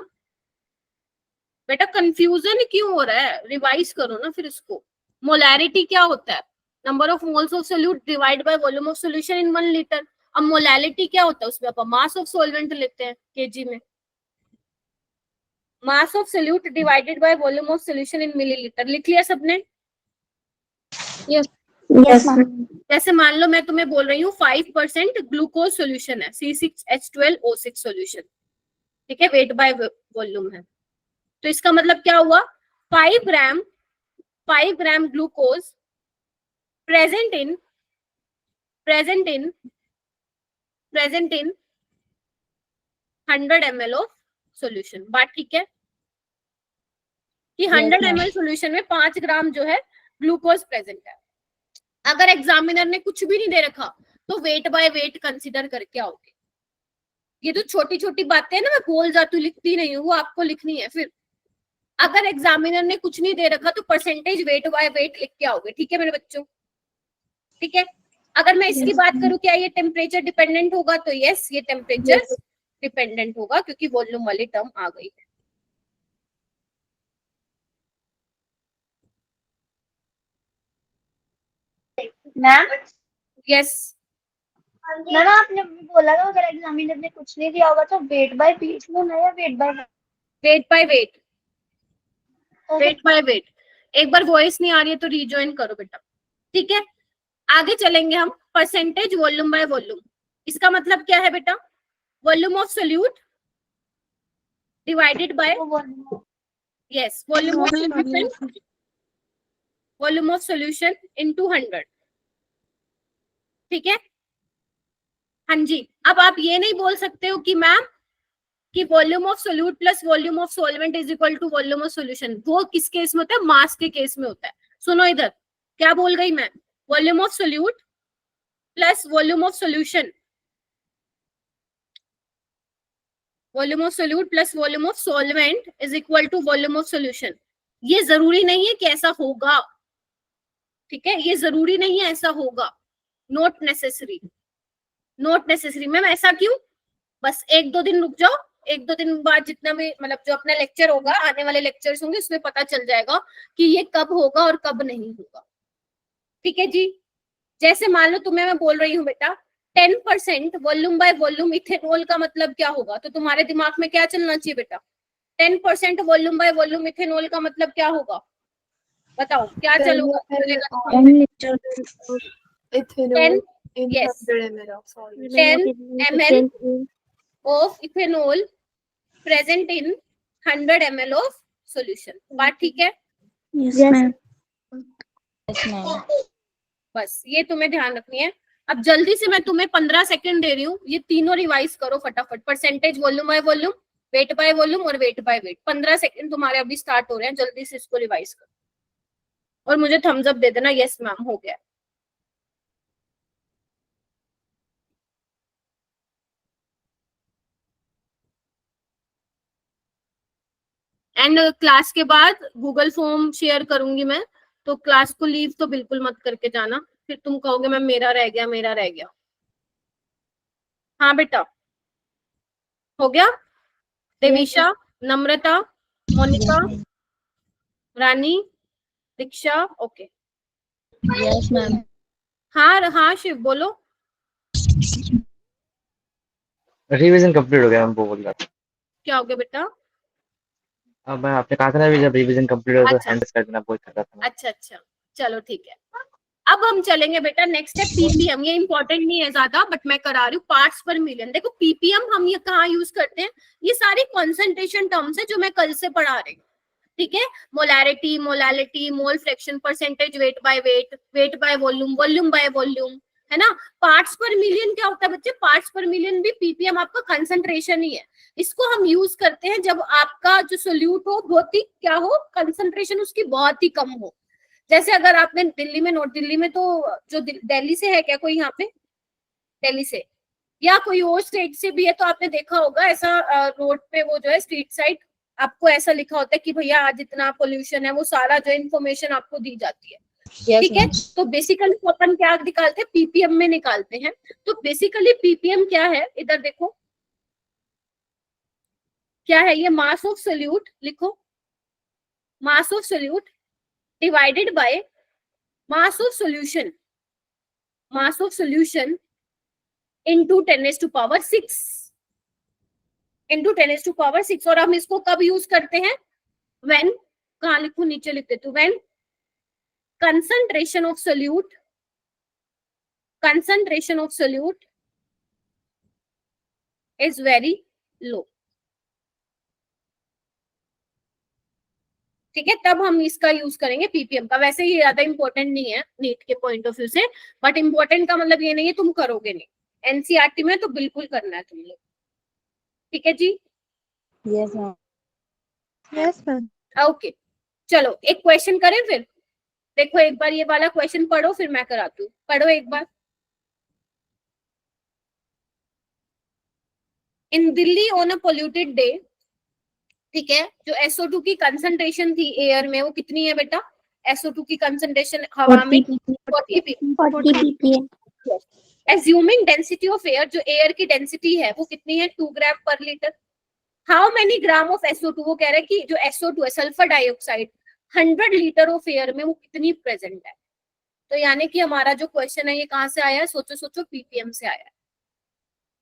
बेटा, कंफ्यूजन क्यों हो रहा है, रिवाइज करो ना फिर इसको। मोलैरिटी क्या होता है, number of moles of solute divide bye volume of solution in 1 litre. अब मोलैरिटी क्या होता है, उसमें अपन मास ऑफ सॉल्वेंट लेते हैं केजी में। मास of solute divided by volume of solution in millilitre. लिख लिया सबने? यस जैसे मान लो मैं तुम्हें बोल रही हूँ 5% ग्लूकोज सोल्यूशन है, C6H12O6 सोल्यूशन, ठीक है, वेट बाय वॉल्यूम है। तो इसका मतलब क्या हुआ, 5 gram glucose present in 100 ml of solution. बात ठीक है कि 100 ml सोल्यूशन में 5 ग्राम जो है ग्लूकोज प्रेजेंट है। अगर एग्जामिनर ने कुछ भी नहीं दे रखा तो वेट बाय वेट कंसीडर करके आओगे। ये तो छोटी छोटी बातें ना, मैं बोल जाती हूँ, लिखती नहीं हूँ, वो आपको लिखनी है। फिर अगर एग्जामिनर ने कुछ नहीं दे रखा तो परसेंटेज वेट बाय वेट लिख के आओगे। ठीक है मेरे बच्चों, ठीक है। अगर मैं इसकी बात करूं क्या ये टेम्परेचर डिपेंडेंट होगा, तो यस ये टेम्परेचर डिपेंडेंट होगा क्योंकि वॉल्यूम वाली टर्म आ गई है। मैम यस मैम आपने बोला था अगर एग्जामिनर ने कुछ नहीं दिया होगा तो वेट बाय वेट लेना या weight by weight by weight, weight by weight. एक बार वॉइस नहीं आ रही है तो रिजॉइन करो बेटा, ठीक है। आगे चलेंगे हम परसेंटेज वॉल्यूम बाय वॉल्यूम। इसका मतलब क्या है बेटा, volume of solute divided bye, yes, volume of solution, volume of solution into 100, ठीक है। हाँ जी, अब आप ये नहीं बोल सकते हो कि मैम कि volume of solute plus volume of solvent is equal to volume of solution. वो किस केस में होता है, मास के केस में होता है। सुनो इधर क्या बोल गई मैं, volume of solute plus volume of solution, volume of solute plus volume of solvent is equal to volume of solution. ये जरूरी नहीं है कि ऐसा होगा, ठीक है, ये जरूरी नहीं है ऐसा होगा, not necessary, not necessary. Ma'am ऐसा क्यों, बस 1-2 दिन रुक जाओ, 1-2 दिन बाद जितना भी मतलब जो अपना लेक्चर होगा, आने वाले लेक्चर्स होंगे, उसमें पता चल जाएगा कि ये कब होगा और कब नहीं होगा, ठीक है जी। जैसे मान लो तुम्हें मैं बोल रही हूँ बेटा 10% वॉल्यूम बाय वॉल्यूम इथेनॉल का मतलब क्या होगा, तो तुम्हारे दिमाग में क्या चलना चाहिए बेटा, 10% वॉल्यूम बाय वॉल्यूम इथेनॉल का मतलब क्या होगा, बताओ क्या चलेगा। 10 yes 10 ml of ethanol present in 100 ml of solution। बात ठीक है, बस ये तुम्हें ध्यान रखनी है। अब जल्दी से मैं तुम्हें 15 सेकंड दे रही हूँ, ये तीनों रिवाइज करो फटाफट, percentage volume by volume, weight by volume और वेट बाय वेट। 15 सेकंड तुम्हारे अभी स्टार्ट हो रहे हैं, जल्दी से इसको रिवाइज करो और मुझे थम्स अप दे देना, यस मैम हो गया। एंड क्लास के बाद गूगल फॉर्म शेयर करूंगी मैं, तो क्लास को लीव तो बिल्कुल मत करके जाना, फिर तुम कहोगे मैम मेरा रह गया, मेरा रह गया। हाँ बेटा हो गया, देविशा, नम्रता, मोनिका, रानी, दीक्षा, ओके। Yes ma'am. हाँ हाँ शिव बोलो। रिवीजन कंप्लीट हो गया, मैं वो बोल रहा था। क्या हो गया बेटा, अब मैं आपने कहा था ना, जब रिवीजन कंप्लीट हो तो अच्छा हैंड कर देना, बोल कर रहा था मैं। अच्छा अच्छा, चलो ठीक है। अब हम चलेंगे बेटा नेक्स्ट है पीपीएम। ये इंपॉर्टेंट नहीं है ज्यादा बट मैं करा रही हूँ, पार्ट्स पर मिलियन। देखो पीपीएम हम ये कहाँ यूज करते हैं, ये सारी कॉन्सेंट्रेशन टर्म्स है जो मैं कल से पढ़ा रही हूँ, ठीक है। Molarity, molality, mole fraction, percentage, weight by weight, weight by volume, volume by volume, है ना। पार्ट्स पर मिलियन क्या होता है बच्चे, पार्ट्स पर मिलियन भी पीपीएम आपका कंसंट्रेशन ही है। इसको हम यूज करते हैं जब आपका जो सोल्यूट हो बहुत ही क्या हो, कंसंट्रेशन उसकी बहुत ही कम हो। जैसे अगर आपने दिल्ली में नोट, दिल्ली में तो जो दिल्ली से है क्या कोई यहाँ पे, दिल्ली से या कोई और स्टेट से भी है, तो आपने देखा होगा ऐसा रोड पे वो जो है स्ट्रीट साइड आपको ऐसा लिखा होता है कि भैया आज इतना पोल्यूशन है, वो सारा जो इन्फॉर्मेशन आपको दी जाती है, ठीक है। तो बेसिकली अपन क्या निकालते हैं, पीपीएम में निकालते हैं। तो बेसिकली पीपीएम क्या है, इधर देखो क्या है, ये मास ऑफ सोल्यूट, लिखो मास of solute divided by mass of solution, mass of solution into 10⁶ into 10⁶। और हम इसको कब यूज करते हैं, when, कहाँ लिखूं, नीचे लिख देती हूँ, when concentration of solute is very low, ठीक है, तब हम इसका यूज करेंगे पीपीएम का। वैसे ये ज्यादा इंपॉर्टेंट नहीं है नीट के पॉइंट ऑफ व्यू से, बट इंपॉर्टेंट का मतलब ये नहीं है तुम करोगे नहीं, एनसीईआरटी में तो बिल्कुल करना है तुम लोग, ठीक है जी। Yes ma'am. Yes ma'am. Okay चलो एक क्वेश्चन करें फिर। देखो एक बार ये वाला क्वेश्चन पढ़ो फिर मैं कराती हूँ, पढ़ो एक बार। In Delhi on a polluted day, ठीक है, जो SO2 की कंसंट्रेशन थी एयर में वो कितनी है बेटा, SO2 की कंसंट्रेशन हवा में 40 ppm। Assuming density of air, जो एयर की डेंसिटी है वो कितनी है, 2 ग्राम पर litre. How many gram of SO2, वो कह रहा है कि जो SO2 है sulphur dioxide 100 litre of air में वो कितनी प्रेजेंट है। तो यानी कि हमारा जो क्वेश्चन है ये कहाँ से आया है, सोचो सोचो, पीपीएम से आया है।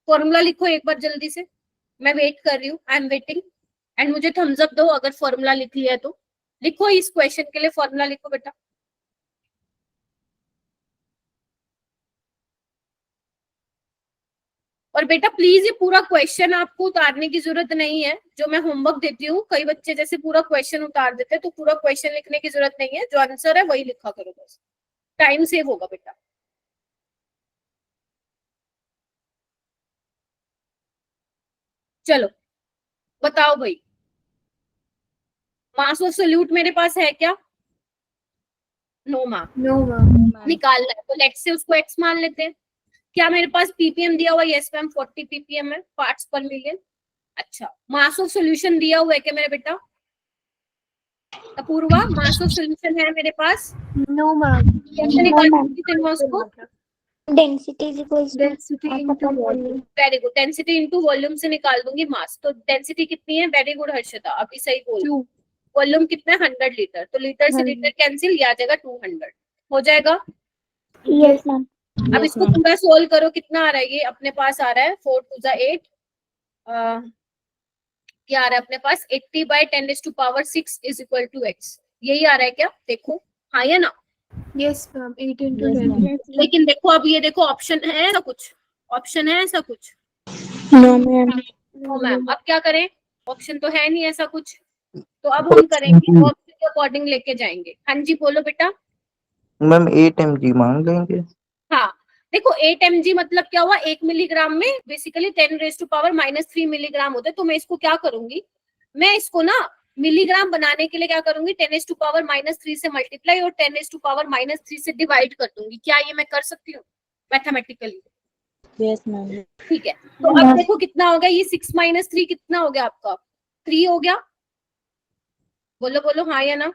फॉर्मूला लिखो एक बार जल्दी से, मैं वेट कर रही हूँ, आई एम वेटिंग, एंड मुझे थम्स अप दो अगर फॉर्मूला लिख लिया तो। लिखो इस क्वेश्चन के लिए फॉर्मूला लिखो बेटा। और बेटा प्लीज ये पूरा क्वेश्चन आपको उतारने की जरूरत नहीं है, जो मैं होमवर्क देती हूँ कई बच्चे जैसे पूरा क्वेश्चन उतार देते हैं, तो पूरा क्वेश्चन लिखने की जरूरत नहीं है, जो आंसर है वही लिखा करो बस, टाइम सेव होगा बेटा। चलो बताओ भाई, मास ऑफ सोल्यूट मेरे पास है क्या, नो मैम, नो मैम। निकालना है तो लेट्स से उसको एक्स मान लेते हैं। क्या मेरे पास पीपीएम दिया हुआ है, यस मैम 40 पीपीएम है, पार्ट्स पर मिलियन। अच्छा मास ऑफ सोल्यूशन दिया हुआ है क्या मेरे बेटा, अपूर्वा मास ऑफ सोल्यूशन है मेरे पास, नो मैम। कैसे निकालूंगी फिर मैं उसको, density is equals to density into volume. Very good, density into volume से निकाल दूंगी मास। तो डेंसिटी कितनी है, वेरी गुड हर्षिता, अभी सही बोल। वॉल्यूम कितना है 100 लीटर, तो लीटर से लीटर कैंसिल, ये आ जाएगा 200, हो जाएगा। Yes ma'am. अब इसको पूरा सोल्व करो, कितना आ रहा है, ये अपने पास आ रहा है 4 2 जा 8, क्या आ रहा है अपने पास 80/10⁶ इज इक्वल टू x, यही आ रहा है क्या, देखो हाँ या ना। Yes ma'am 8 into 10। लेकिन देखो अब ये देखो ऑप्शन है ऐसा कुछ, ऑप्शन है ऐसा कुछ, नो मैम। No ma'am. अब क्या करें, ऑप्शन तो है नहीं ऐसा कुछ, तो अब हम करेंगे ऑप्शन के अकॉर्डिंग लेके जाएंगे। हाँ जी बोलो बेटा। मैम 8 mg मान लेंगे। हाँ देखो 8 mg मतलब क्या हुआ, 1 मिलीग्राम में बेसिकली 10⁻³ मिलीग्राम होता है। तो मैं इसको क्या करूंगी, मैं इसको ना मिलीग्राम बनाने के लिए क्या करूंगी, 10⁻³ से मल्टीप्लाई और 10⁻³ से डिवाइड कर दूंगी। क्या ये मैं कर सकती हूँ मैथमेटिकली, यस मैम। ठीक है। तो अब देखो कितना हो गया, ये 6 - 3 कितना हो गया आपका, 3 हो गया, बोलो बोलो हाँ या ना,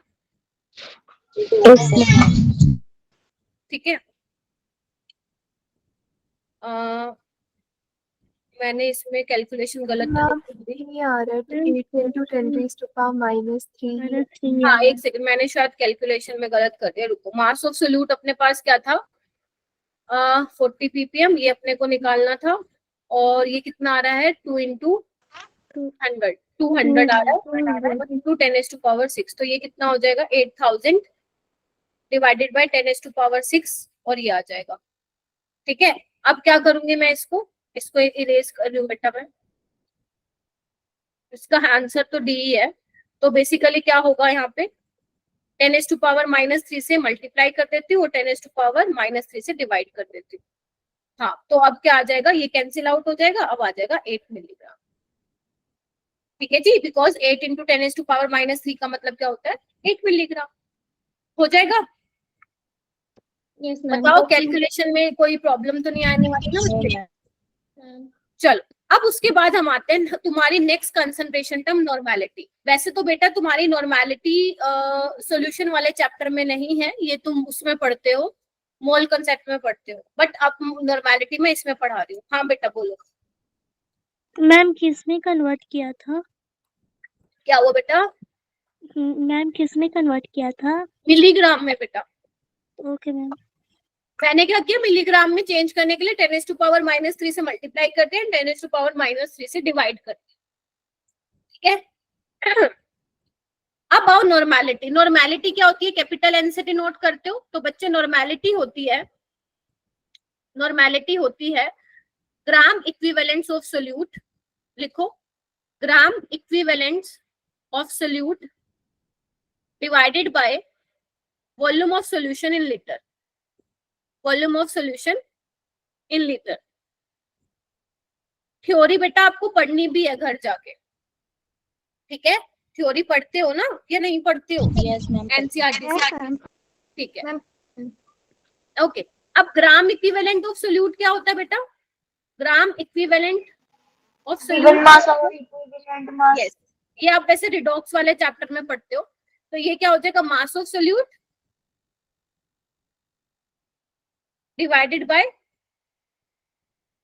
ठीक है। मैंने इसमें कैलकुलेशन गलत नहीं आ रहा है, 8 into 10⁻³ हाँ एक सेकंड, मैंने शायद कैलकुलेशन में गलत कर दिया, रुको। मास ऑफ सोल्यूट अपने पास क्या था, 40 ppm, ये अपने को निकालना था, और ये कितना आ रहा है 2 into 100, 200 आ रहा है, इंटू 10⁻⁶, तो ये कितना हो जाएगा 8000 डिवाइडेड बाय 10⁻⁶ और ये आ जाएगा। ठीक है, अब क्या करूंगी मैं, इसको इरेज कर रही हूँ बेटा मैं। इसका आंसर तो डी ही है। तो बेसिकली क्या होगा यहाँ पे, 10⁻⁻³ से मल्टीप्लाई कर देती हूँ और 10⁻⁻³ से डिवाइड कर देती हूँ। हाँ, तो अब क्या आ जाएगा, ये कैंसिल आउट हो जाएगा, अब आ जाएगा 8 मिलीग्राम। ठीक है जी, बिकॉज 8 × 10⁻⁻³ का मतलब क्या होता है, 8 मिलीग्राम हो जाएगा। Yes ma'am. बताओ कैलकुलेशन में कोई प्रॉब्लम तो नहीं आने वाली ना बच्चे? चलो, अब उसके बाद हम आते हैं तुम्हारी नेक्स्ट कंसंट्रेशन टर्म, नॉर्मेलिटी। वैसे तो बेटा तुम्हारी नॉर्मेलिटी सॉल्यूशन वाले चैप्टर में नहीं है, ये तुम उसमें पढ़ते हो, मोल कंसेप्ट में पढ़ते हो, बट अब नॉर्मेलिटी में इसमें पढ़ा रही हूँ। हाँ बेटा बोलो। मैम किसने कन्वर्ट किया था? क्या हुआ बेटा? मैम किसने कन्वर्ट किया था? मिलीग्राम में बेटा। Okay ma'am. मैंने क्या किया, मिलीग्राम में चेंज करने के लिए 10⁻⁻³ से मल्टीप्लाई करते हैं, 10⁻⁻³ से डिवाइड करते हैं। ठीक है, अब आओ नॉर्मेलिटी। नॉर्मेलिटी क्या होती है, कैपिटल एन से डिनोट करते हो तो बच्चे नॉर्मेलिटी होती है ग्राम इक्विवेलेंट्स ऑफ सोल्यूट। लिखो, gram equivalents of solute divided by volume of solution in litre. Volume of solution in litre. Theory बेटा आपको पढ़नी भी है घर जाके। ठीक है, थ्योरी पढ़ते हो ना या नहीं पढ़ते हो? Yes ma'am. एनसीईआरटी। ठीक है, ओके। अब ग्राम इक्विवेलेंट ऑफ सोल्यूट क्या होता है बेटा? Gram equivalent of given mass और सोल्यूट, इक्विवेलेंट मास। यस, ये आप वैसे रिडॉक्स वाले चैप्टर में पढ़ते हो। तो ये क्या हो जाएगा, मास of solute divided by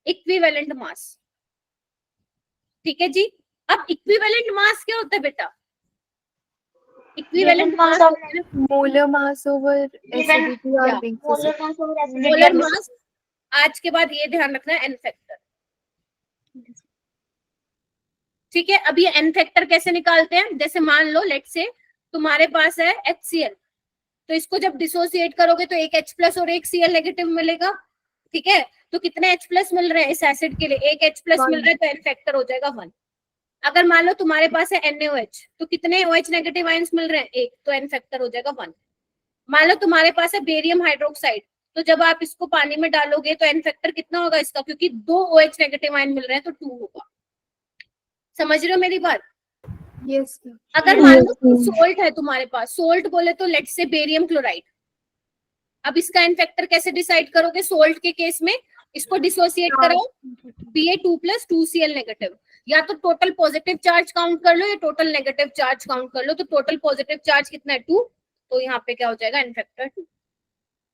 equivalent mass. ठीक है जी। अब इक्विवेलेंट मास क्या होता है बेटा? Equivalent mass molar mass over acidity और या बेसिस। Molar mass. आज के बाद ये ध्यान रखना है, एन फैक्टर। ठीक है, अब ये एन फैक्टर कैसे निकालते हैं? जैसे मान लो लेट से तुम्हारे पास है HCl, तो इसको जब डिसोसिएट करोगे तो एक H+ और एक Cl नेगेटिव मिलेगा। ठीक है, तो कितने H+ मिल रहे हैं इस एसिड के लिए? एक H+ मिल रहा है, तो एन फैक्टर हो जाएगा 1। अगर मान लो तुम्हारे पास है NaOH, तो कितने OH नेगेटिव आयंस मिल रहे हैं? एक, तो एन फैक्टर हो जाएगा 1। मान लो तुम्हारे पास है बेरियम हाइड्रोक्साइड, तो जब आप इसको पानी में डालोगे तो एन फैक्टर कितना होगा इसका? क्योंकि 2 OH नेगेटिव आयन मिल रहे हैं तो 2 होगा। समझ रहे हो मेरी बात? यस। अगर मान लो सोल्ट है तुम्हारे पास, सोल्ट बोले तो लेट से बेरियम क्लोराइड। अब इसका एन फैक्टर कैसे डिसाइड करोगे? सोल्ट के केस में इसको डिसोसिएट करो, Ba2+ 2Cl नेगेटिव। या तो टोटल पॉजिटिव चार्ज काउंट कर लो या टोटल नेगेटिव चार्ज काउंट कर लो। तो टोटल पॉजिटिव चार्ज कितना है? 2। तो यहाँ पे क्या हो जाएगा? N factor 2।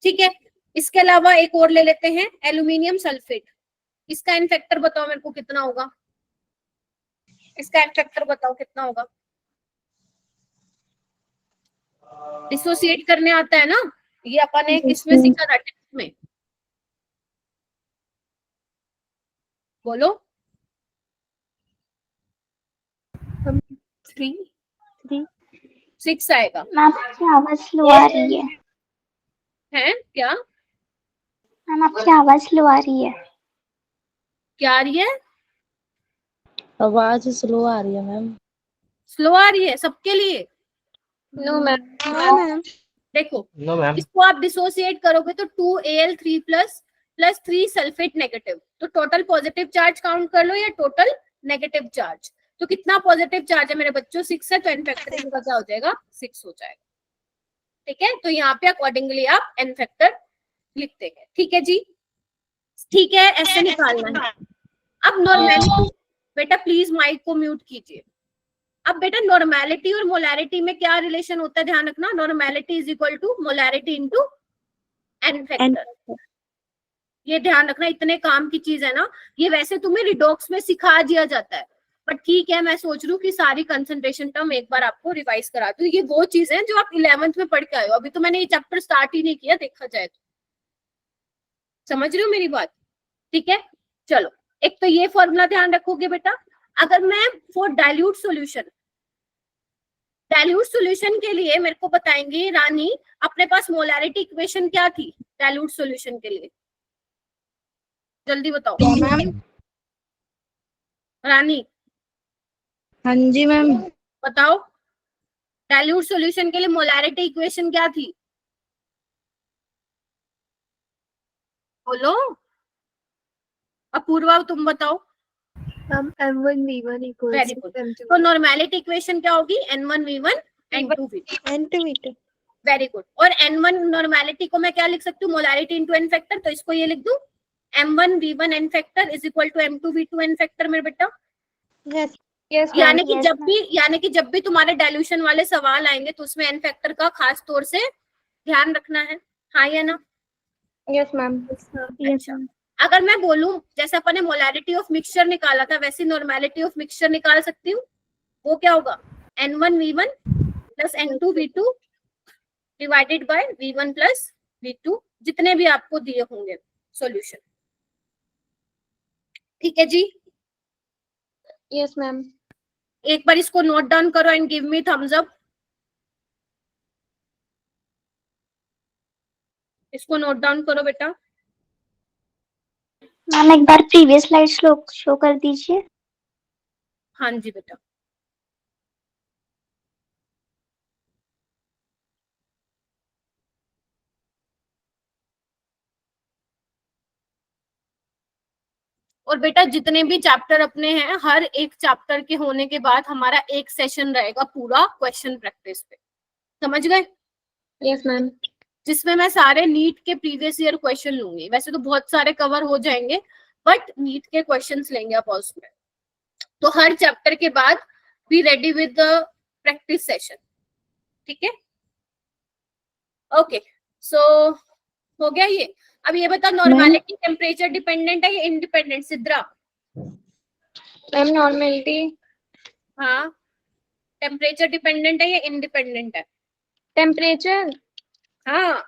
ठीक है, इसके अलावा एक और ले लेते हैं, एल्यूमिनियम सल्फेट। इसका एन फैक्टर बताओ मेरे को कितना होगा? इसका एन फैक्टर बताओ कितना होगा? डिसोसिएट करने आता है ना, ये अपन ने किसमें सीखा था? टेस्ट में। बोलो। 3 6 आएगा। मैम आपकी आवाज स्लो आ रही है। है क्या? मैम आपकी आवाज स्लो आ रही है। क्या आ रही है? आवाज स्लो आ रही है मैम। स्लो आ रही है सबके लिए? No ma'am. देखो, नो मैम। इसको आप डिसोसिएट करोगे तो 2Al3+ प्लस 3 सल्फेट नेगेटिव। तो टोटल पॉजिटिव चार्ज काउंट कर लो या टोटल नेगेटिव चार्ज। तो कितना पॉजिटिव चार्ज है मेरे बच्चों? 6 है, तो एन फैक्टर इनका क्या हो जाएगा? 6 हो जाएगा। ठीक है, तो यहाँ पे अकॉर्डिंगली आप एन फैक्टर लिखते हैं। ठीक है जी, ठीक है, ऐसे निकालना है। अब नॉर्मेलिटी, बेटा प्लीज माइक को म्यूट कीजिए। अब बेटा नॉर्मेलिटी और मोलैरिटी में क्या रिलेशन होता है, ध्यान रखना। Normality is equal to molarity into N factor. ये ध्यान रखना, इतने काम की चीज है ना। ये वैसे तुम्हें रिडॉक्स में सिखा दिया जाता है, बट ठीक है, मैं सोच रही हूँ कि सारी कंसंट्रेशन टर्म एक बार आपको रिवाइज करा दूं। ये वो चीजें हैं जो आप 11th में पढ़ के आए हो। अभी तो मैंने ये चैप्टर स्टार्ट ही नहीं किया, देखा जाए तो। समझ रहे हो मेरी बात? ठीक है, चलो। एक तो ये फॉर्मूला ध्यान रखोगे बेटा। अगर मैं for dilute solution, dilute solution के लिए मेरे को बताएंगे रानी, अपने पास मोलैरिटी इक्वेशन क्या थी डाइल्यूट सॉल्यूशन के लिए, जल्दी बताओ मैम। रानी, हाँ जी मैम। बताओ डाइल्यूट सॉल्यूशन के लिए मोलैरिटी इक्वेशन क्या थी, बोलो। अपूर्वा तुम बताओ। हम M1V1 Very equals good. M2. तो नॉर्मेलिटी इक्वेशन क्या होगी, N1V1 N2V2। N2V2 very good. और N1 नॉर्मेलिटी को मैं क्या लिख सकती हूँ, मोलैरिटी इनटू एन फैक्टर, तो इसको ये लिख दूं M1V1 N factor is equal to M2V2 N factor मेरे बेटा। yes यस यानी कि yes, जब भी तुम्हारे डाइल्यूशन वाले सवाल आएंगे तो उसमें एन फैक्टर का खास तौर से ध्यान रखना है, हाँ या ना। Yes ma'am. अच्छा, अगर मैं बोलूं जैसे अपन ने मोलैरिटी ऑफ मिक्सचर निकाला था वैसे नॉर्मेलिटी ऑफ मिक्सचर निकाल सकती हूँ, वो क्या होगा N1V1 plus N2V2 divided by V1 plus V2, जितने भी आपको दिए होंगे सॉल्यूशन। ठीक है जी, यस मैम। एक बार इसको नोट डाउन करो and give me thumbs up. इसको नोट डाउन करो बेटा। मैम एक बार प्रीवियस स्लाइड शो कर दीजिए। हाँ जी बेटा। और बेटा जितने भी चैप्टर अपने हैं, हर एक चैप्टर के होने के बाद हमारा एक सेशन रहेगा पूरा क्वेश्चन प्रैक्टिस पे, समझ गए। Yes ma'am. जिसमें मैं सारे नीट के प्रीवियस ईयर क्वेश्चन लूंगी, वैसे तो बहुत सारे कवर हो जाएंगे बट नीट के क्वेश्चंस लेंगे आप उसमें। तो हर चैप्टर के बाद be ready with the practice session, ठीक है। ओके, सो हो गया ये। अब ये बता नॉर्मेलिटी टेम्परेचर डिपेंडेंट है या इंडिपेंडेंट, सिद्रा। Ma'am normality. हाँ, टेम्परेचर डिपेंडेंट है या इंडिपेंडेंट है। टेम्परेचर। हाँ,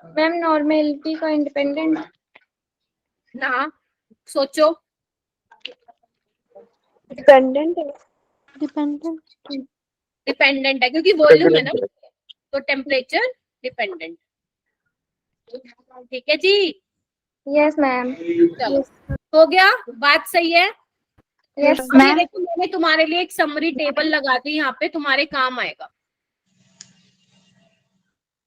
मैम नॉर्मेलिटी का इंडिपेंडेंट। ना सोचो। Dependent है। डिपेंडेंट है क्योंकि वॉल्यूम है ना, तो टेम्परेचर डिपेंडेंट। ठीक है जी, यस मैम। चलो हो गया, बात सही है। यस अब ये मैम। देखो मैंने तुम्हारे लिए एक समरी टेबल लगा दी यहाँ पे, तुम्हारे काम आएगा।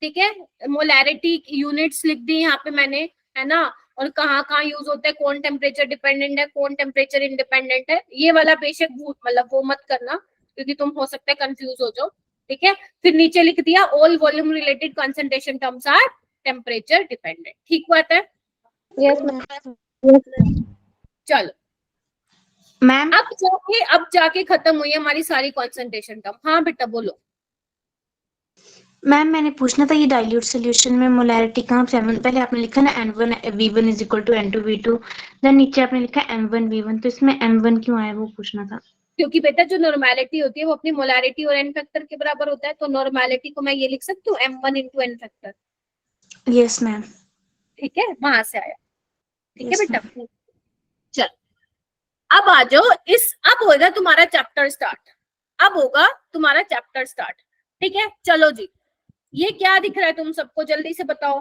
ठीक है, मोलैरिटी यूनिट्स लिख दी यहाँ पे मैंने, है ना, और कहाँ कहाँ यूज होता है, कौन टेम्परेचर डिपेंडेंट है कौन टेम्परेचर इंडिपेंडेंट है। ये वाला बेशक मतलब वो मत करना क्योंकि तुम हो सकता है कंफ्यूज हो जाओ। ठीक है, फिर नीचे लिख दिया all volume related concentration terms are temperature dependent. ठीक बात है। Yes ma'am. चलो मैम अब जाके खत्म हुई हमारी सारी कंसंट्रेशन टर्म। हाँ बेटा बोलो। मैम मैंने पूछना था ये डाइल्यूट सॉल्यूशन में मोलैरिटी कहाँ से, पहले आपने लिखा ना N1V1 is equal to N2V2, then नीचे आपने लिखा M1V1, तो इसमें M1 क्यों आया वो पूछना था। क्योंकि बेटा जो नॉर्मेलिटी होती है वो अपनी मोलैरिटी और एन फैक्टर के बराबर होता है, तो नॉर्मेलिटी को मैं ये लिख सकती हूँ M1 into N factor. Yes ma'am. ठीक है, वहां से आया। ठीक है Yes, बेटा, चल अब आ जाओ अब होगा तुम्हारा चैप्टर स्टार्ट। अब होगा तुम्हारा चैप्टर स्टार्ट। ठीक है, चलो जी, ये क्या दिख रहा है तुम सबको, जल्दी से बताओ।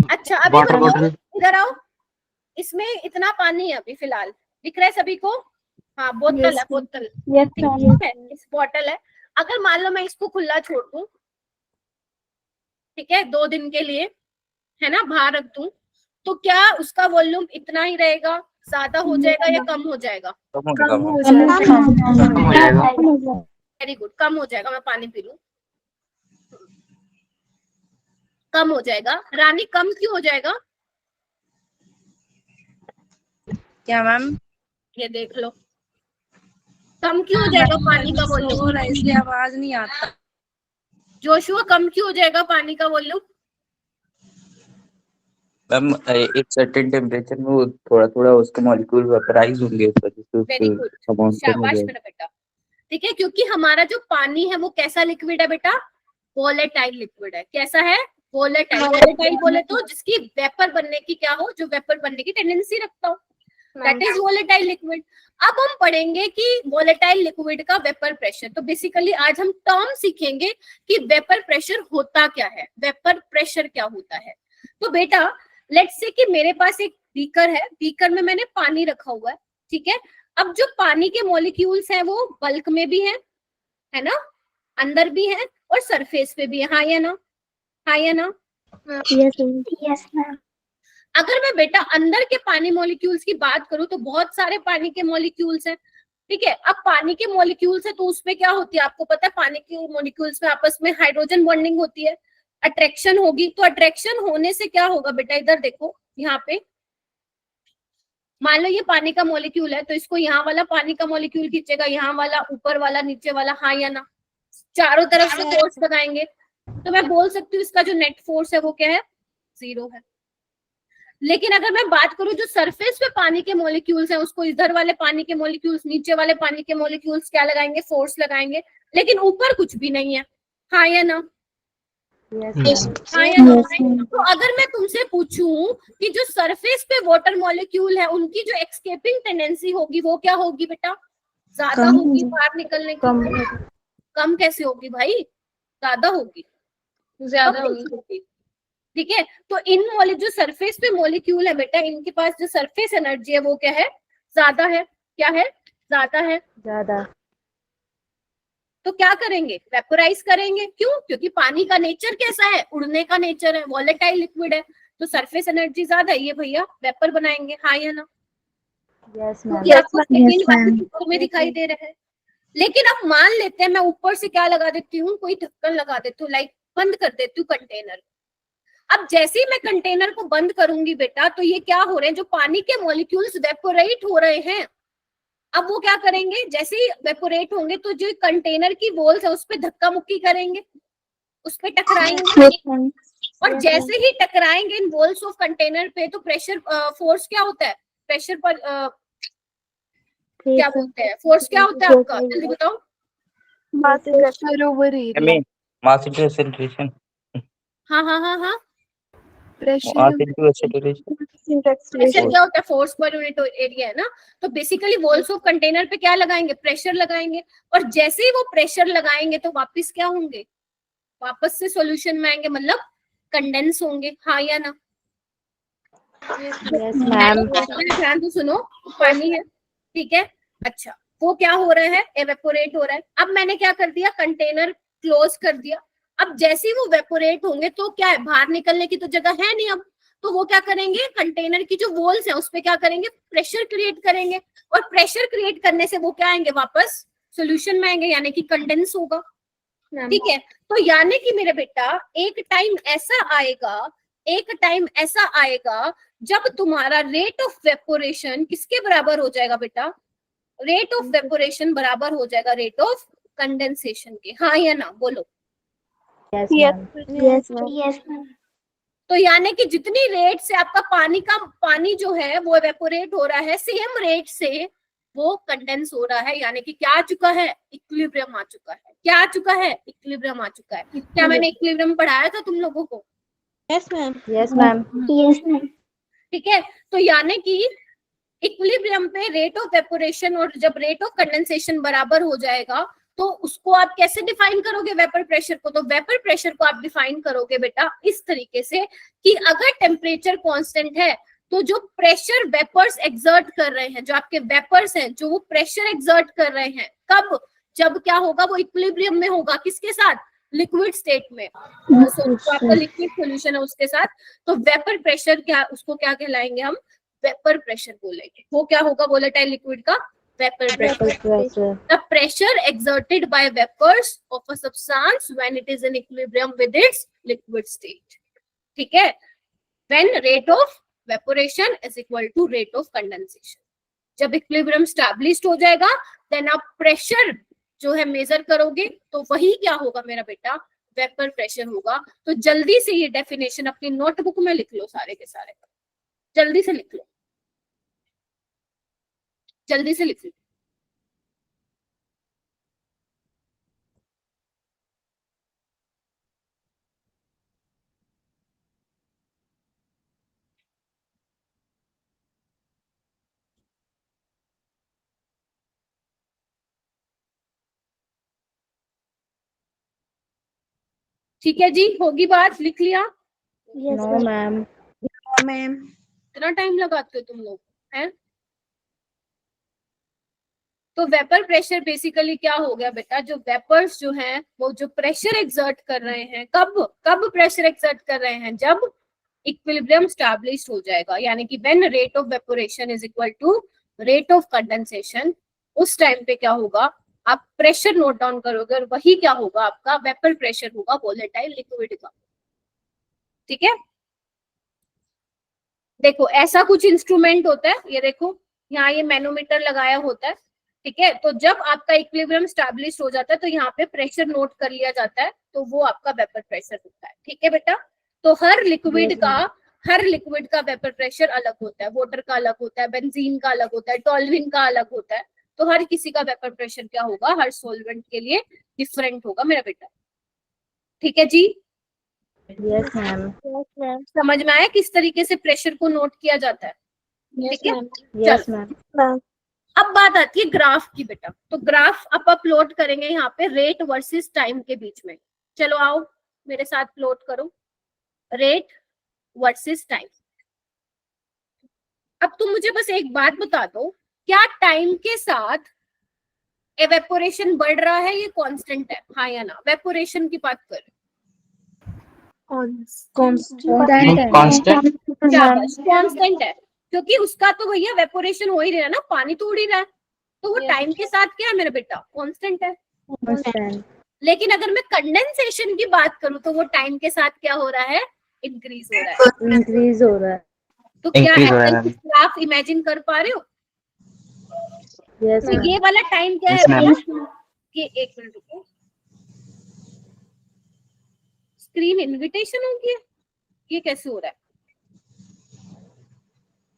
अच्छा अभी वाटर बताओ, बॉटल। इधर आओ। इसमें इतना पानी है अभी फिलहाल, दिख रहा है सभी को। हाँ बोतल है, बोतल है, इस बोतल है। अगर मान लो मैं इसको खुला छोड़ दूं, ठीक है, 2 दिन के लिए, है ना, बाहर रख दूं, तो क्या उसका वॉल्यूम इतना ही रहेगा, ज्यादा हो जाएगा या कम हो जाएगा। कम हो जाएगा। वेरी गुड, कम हो जाएगा। मैं पानी पी लूं। कम हो जाएगा। रानी कम क्यों हो जाएगा, क्या मैम। ये देख लो, कम क्यों हो जाएगा पानी का वॉल्यूम। इसलिए आवाज नहीं आता। जोशुआ कम क्यों हो जाएगा पानी का वॉल्यूम। मैम एक सर्टेन टेम्परेचर में वो थोड़ा थोड़ा उसके मॉलिक्यूल वेपराइज होंगे इस वजह से वेरी गुड, अमाउंट कम हो शाबाश जाएगा। मेरा बेटा। ठीक है, क्योंकि हमारा जो पानी है वो कैसा लिक्विड है बेटा, वोलेटाइल लिक्विड है। कैसा है, वोलेटाइल। वोलेटाइल बोले तो जिसकी वेपर बनने की क्या हो, जो वेपर बनने की टेंडेंसी रखता हो। That is volatile liquid. अब हम पढ़ेंगे कि वोलेटाइल लिक्विड का वेपर प्रेशर। तो बेसिकली आज हम टर्म सीखेंगे कि वेपर प्रेशर होता क्या है, वेपर प्रेशर क्या होता है। तो बेटा लेट्स से कि मेरे पास एक बीकर है, बीकर में मैंने पानी रखा हुआ है, ठीक है। अब जो पानी के मॉलिक्यूल्स हैं वो बल्क में भी है ना, अंदर भी है और सरफेस पे भी है, हाँ या ना, हाँ या ना। Yes ma'am. अगर मैं बेटा अंदर के पानी मॉलिक्यूल्स की बात करूं तो बहुत सारे पानी के मॉलिक्यूल्स हैं, ठीक है। अब पानी के मॉलिक्यूल्स है तो उसमें क्या होती है आपको पता है, पानी के मॉलिक्यूल्स में आपस में हाइड्रोजन बॉन्डिंग होती है, अट्रैक्शन होगी। तो अट्रैक्शन होने से क्या होगा बेटा, इधर देखो यहाँ पे मान लो ये पानी का मॉलिक्यूल है तो इसको यहाँ वाला पानी का मॉलिक्यूल खींचेगा, यहाँ वाला, ऊपर वाला, नीचे वाला, हाँ या ना। चारों तरफ से फोर्स लगाएंगे तो मैं बोल सकती हूँ इसका जो नेट फोर्स है वो क्या है, 0 है। लेकिन अगर मैं बात करूं जो सरफेस पे पानी के मॉलिक्यूल्स हैं उसको इधर वाले पानी के मॉलिक्यूल्स, नीचे वाले पानी के मॉलिक्यूल्स क्या लगाएंगे, फोर्स लगाएंगे, लेकिन ऊपर कुछ भी नहीं है, हाँ या ना, हाँ या ना। तो अगर मैं तुमसे पूछूं कि जो सरफेस पे वाटर मॉलिक्यूल है उनकी जो एक्सकेपिंग टेंडेंसी होगी वो क्या होगी बेटा, ज्यादा होगी बाहर निकलने की। कम कैसे होगी भाई, ज्यादा होगी, ज्यादा होगी, ठीक है। तो इन जो सरफेस पे मॉलिक्यूल है बेटा इनके पास जो सरफेस एनर्जी है वो क्या है, ज्यादा है, क्या है, ज्यादा है, ज्यादा। तो क्या करेंगे, वेपोराइज करेंगे, क्यों, क्योंकि पानी का नेचर कैसा है, उड़ने का नेचर है, वॉलेटाइल लिक्विड है, तो सरफेस एनर्जी ज्यादा है, ये भैया वेपर बनाएंगे, हाँ या ना। क्योंकि आपको सेकंड वाले चित्र में दिखाई दे रहा है। लेकिन अब मान लेते हैं मैं ऊपर से क्या लगा देती हूँ, कोई ढक्कन लगा देती हूँ, लाइक बंद कर देती हूँ कंटेनर। अब जैसे ही मैं कंटेनर को बंद करूंगी बेटा तो ये क्या हो रहे हैं, जो पानी के मॉलिक्यूल्स वेपोरेट हो रहे हैं, अब वो क्या करेंगे, जैसे ही वेपोरेट होंगे तो जो कंटेनर की वॉल्स है उस पर धक्का मुक्की करेंगे, उस पर टकराएंगे, और जैसे ही टकराएंगे इन वॉल्स ऑफ कंटेनर पे तो प्रेशर फोर्स क्या होता है, प्रेशर पर क्या बोलते हैं, फोर्स क्या होता है आपका, जल्दी बताओ। Pressure over area, mass into acceleration, हाँ हाँ हाँ हाँ, pressure mass into acceleration, pressure क्या होता है, फोर्स पर यूनिट एरिया है ना। तो बेसिकली वॉल्स ऑफ कंटेनर पे क्या लगाएंगे, प्रेशर लगाएंगे, और जैसे ही वो प्रेशर लगाएंगे तो वापस क्या होंगे, वापस से सॉल्यूशन में आएंगे, मतलब कंडेंस होंगे, हाँ या ना। ध्यान से सुनो, पानी है, ठीक है, अच्छा वो क्या हो रहा है, एवेपोरेट हो रहा है। अब मैंने क्या कर दिया, कंटेनर क्लोज कर दिया। अब जैसे ही वो वेपोरेट होंगे तो क्या है, बाहर निकलने की तो जगह है नहीं अब, तो वो क्या करेंगे, कंटेनर की जो वॉल्स है उस पे क्या करेंगे, प्रेशर क्रिएट करेंगे, और प्रेशर क्रिएट करने से वो क्या आएंगे, वापस सोल्यूशन में आएंगे, यानी कि कंडेंस होगा, ठीक है। तो यानी कि मेरे बेटा एक टाइम ऐसा आएगा, एक टाइम ऐसा आएगा जब तुम्हारा रेट ऑफ वेपोरेशन किसके बराबर हो जाएगा बेटा, रेट ऑफ वेपोरेशन बराबर हो जाएगा रेट ऑफ कंडेंसेशन के, हाँ या ना, बोलो। Yes ma'am. तो यानी कि जितनी रेट से आपका पानी जो है वो एवेपोरेट हो रहा है, सेम रेट से वो कंडेंस हो रहा है, यानी कि क्या आ चुका है, इक्विलिब्रियम आ चुका है, क्या आ चुका है, इक्विलिब्रियम आ चुका है। क्या मैंने इक्विलिब्रियम पढ़ाया था तुम लोगों को, यस मैम। Yes ma'am. ठीक है। तो यानी कि इक्विलिब्रियम पे रेट ऑफ वेपोरेशन और जब रेट ऑफ कंडेंसेशन बराबर हो जाएगा तो उसको आप कैसे डिफाइन करोगे, वेपर प्रेशर को, तो वेपर प्रेशर को आप डिफाइन करोगे बेटा इस तरीके से कि अगर टेम्परेचर कांस्टेंट है तो जो प्रेशर वेपर्स एक्सर्ट कर रहे हैं, जो आपके वेपर्स हैं जो वो प्रेशर एक्सर्ट कर रहे हैं, कब, जब क्या होगा, वो इक्विलिब्रियम में होगा, किसके साथ, लिक्विड स्टेट में, आपका लिक्विड सॉल्यूशन है उसके साथ। तो वेपर प्रेशर क्या, उसको क्या कहलाएंगे हम, वेपर प्रेशर बोलेंगे। वो क्या होगा वोलेटाइल लिक्विड का, vapour pressure. The pressure exerted by vapors of a substance when it is in equilibrium with its liquid state, ठीक है, when rate of evaporation is equal to rate of condensation। जब equilibrium established हो जाएगा then आप pressure जो है major करोगे तो वही क्या होगा मेरा बेटा, वेपर प्रेशर होगा। तो जल्दी से ये डेफिनेशन अपनी नोटबुक में लिख लो, सारे के सारे जल्दी से लिख लो, जल्दी से लिख लो। ठीक है जी, होगी बात, लिख लिया? Yes ma'am. मैम इतना टाइम लगाते हो तुम लोग हैं? तो वेपर प्रेशर बेसिकली क्या हो गया बेटा, जो वेपर्स जो हैं वो जो प्रेशर एक्सर्ट कर रहे हैं, कब प्रेशर एक्सर्ट कर रहे हैं, जब इक्विलिब्रियम स्टैब्लिश्ड हो जाएगा, यानी कि when rate of vaporation is equal to rate of condensation, उस टाइम पे क्या होगा, आप प्रेशर नोट डाउन करोगे और वही क्या होगा, आपका वेपर प्रेशर होगा वोलेटाइल लिक्विड का। ठीक है, देखो ऐसा कुछ इंस्ट्रूमेंट होता है, ये देखो यहाँ ये मैनोमीटर लगाया होता है। ठीक है, तो जब आपका इक्विलिब्रियम स्टैब्लिश हो जाता है तो यहाँ पे प्रेशर नोट कर लिया जाता है, तो वो आपका वेपर प्रेशर होता है। ठीक है बेटा, तो हर लिक्विड का वेपर प्रेशर अलग होता है, वाटर का अलग होता है, बेंजीन का अलग होता है, टॉल्विन का अलग होता है, तो हर किसी का वेपर प्रेशर क्या होगा, हर सॉल्वेंट के लिए डिफरेंट होगा मेरा बेटा। ठीक है जी, यस मैम यस मैम। समझ में आया किस तरीके से प्रेशर को नोट किया जाता है? ठीक है, यस मैम अब बात आती है ग्राफ की बेटा, तो ग्राफ आप अपलोड करेंगे यहाँ पे रेट वर्सेस टाइम के बीच में। चलो आओ मेरे साथ प्लॉट करो रेट वर्सेस टाइम। अब तुम मुझे बस एक बात बता दो, क्या टाइम के साथ एवेपोरेशन बढ़ रहा है, ये कांस्टेंट है, हाँ या ना? वेपोरेशन की बात कर, कांस्टेंट है, क्योंकि उसका तो भैया वेपोरेशन हो ही रहा है ना, पानी तो उड़ ही रहा है, तो वो टाइम के साथ क्या है मेरा बेटा, कांस्टेंट है। लेकिन अगर मैं कंडेंसेशन की बात करूं तो वो टाइम के साथ क्या हो रहा है, इंक्रीज हो रहा है। तो क्या ऐसा ग्राफ इमेजिन कर पा रहे हो? तो ये वाला टाइम क्या है भैया, कि एक मिनट रुको, स्क्रीन इनविटेशन हो गया, ये कैसे हो रहा है?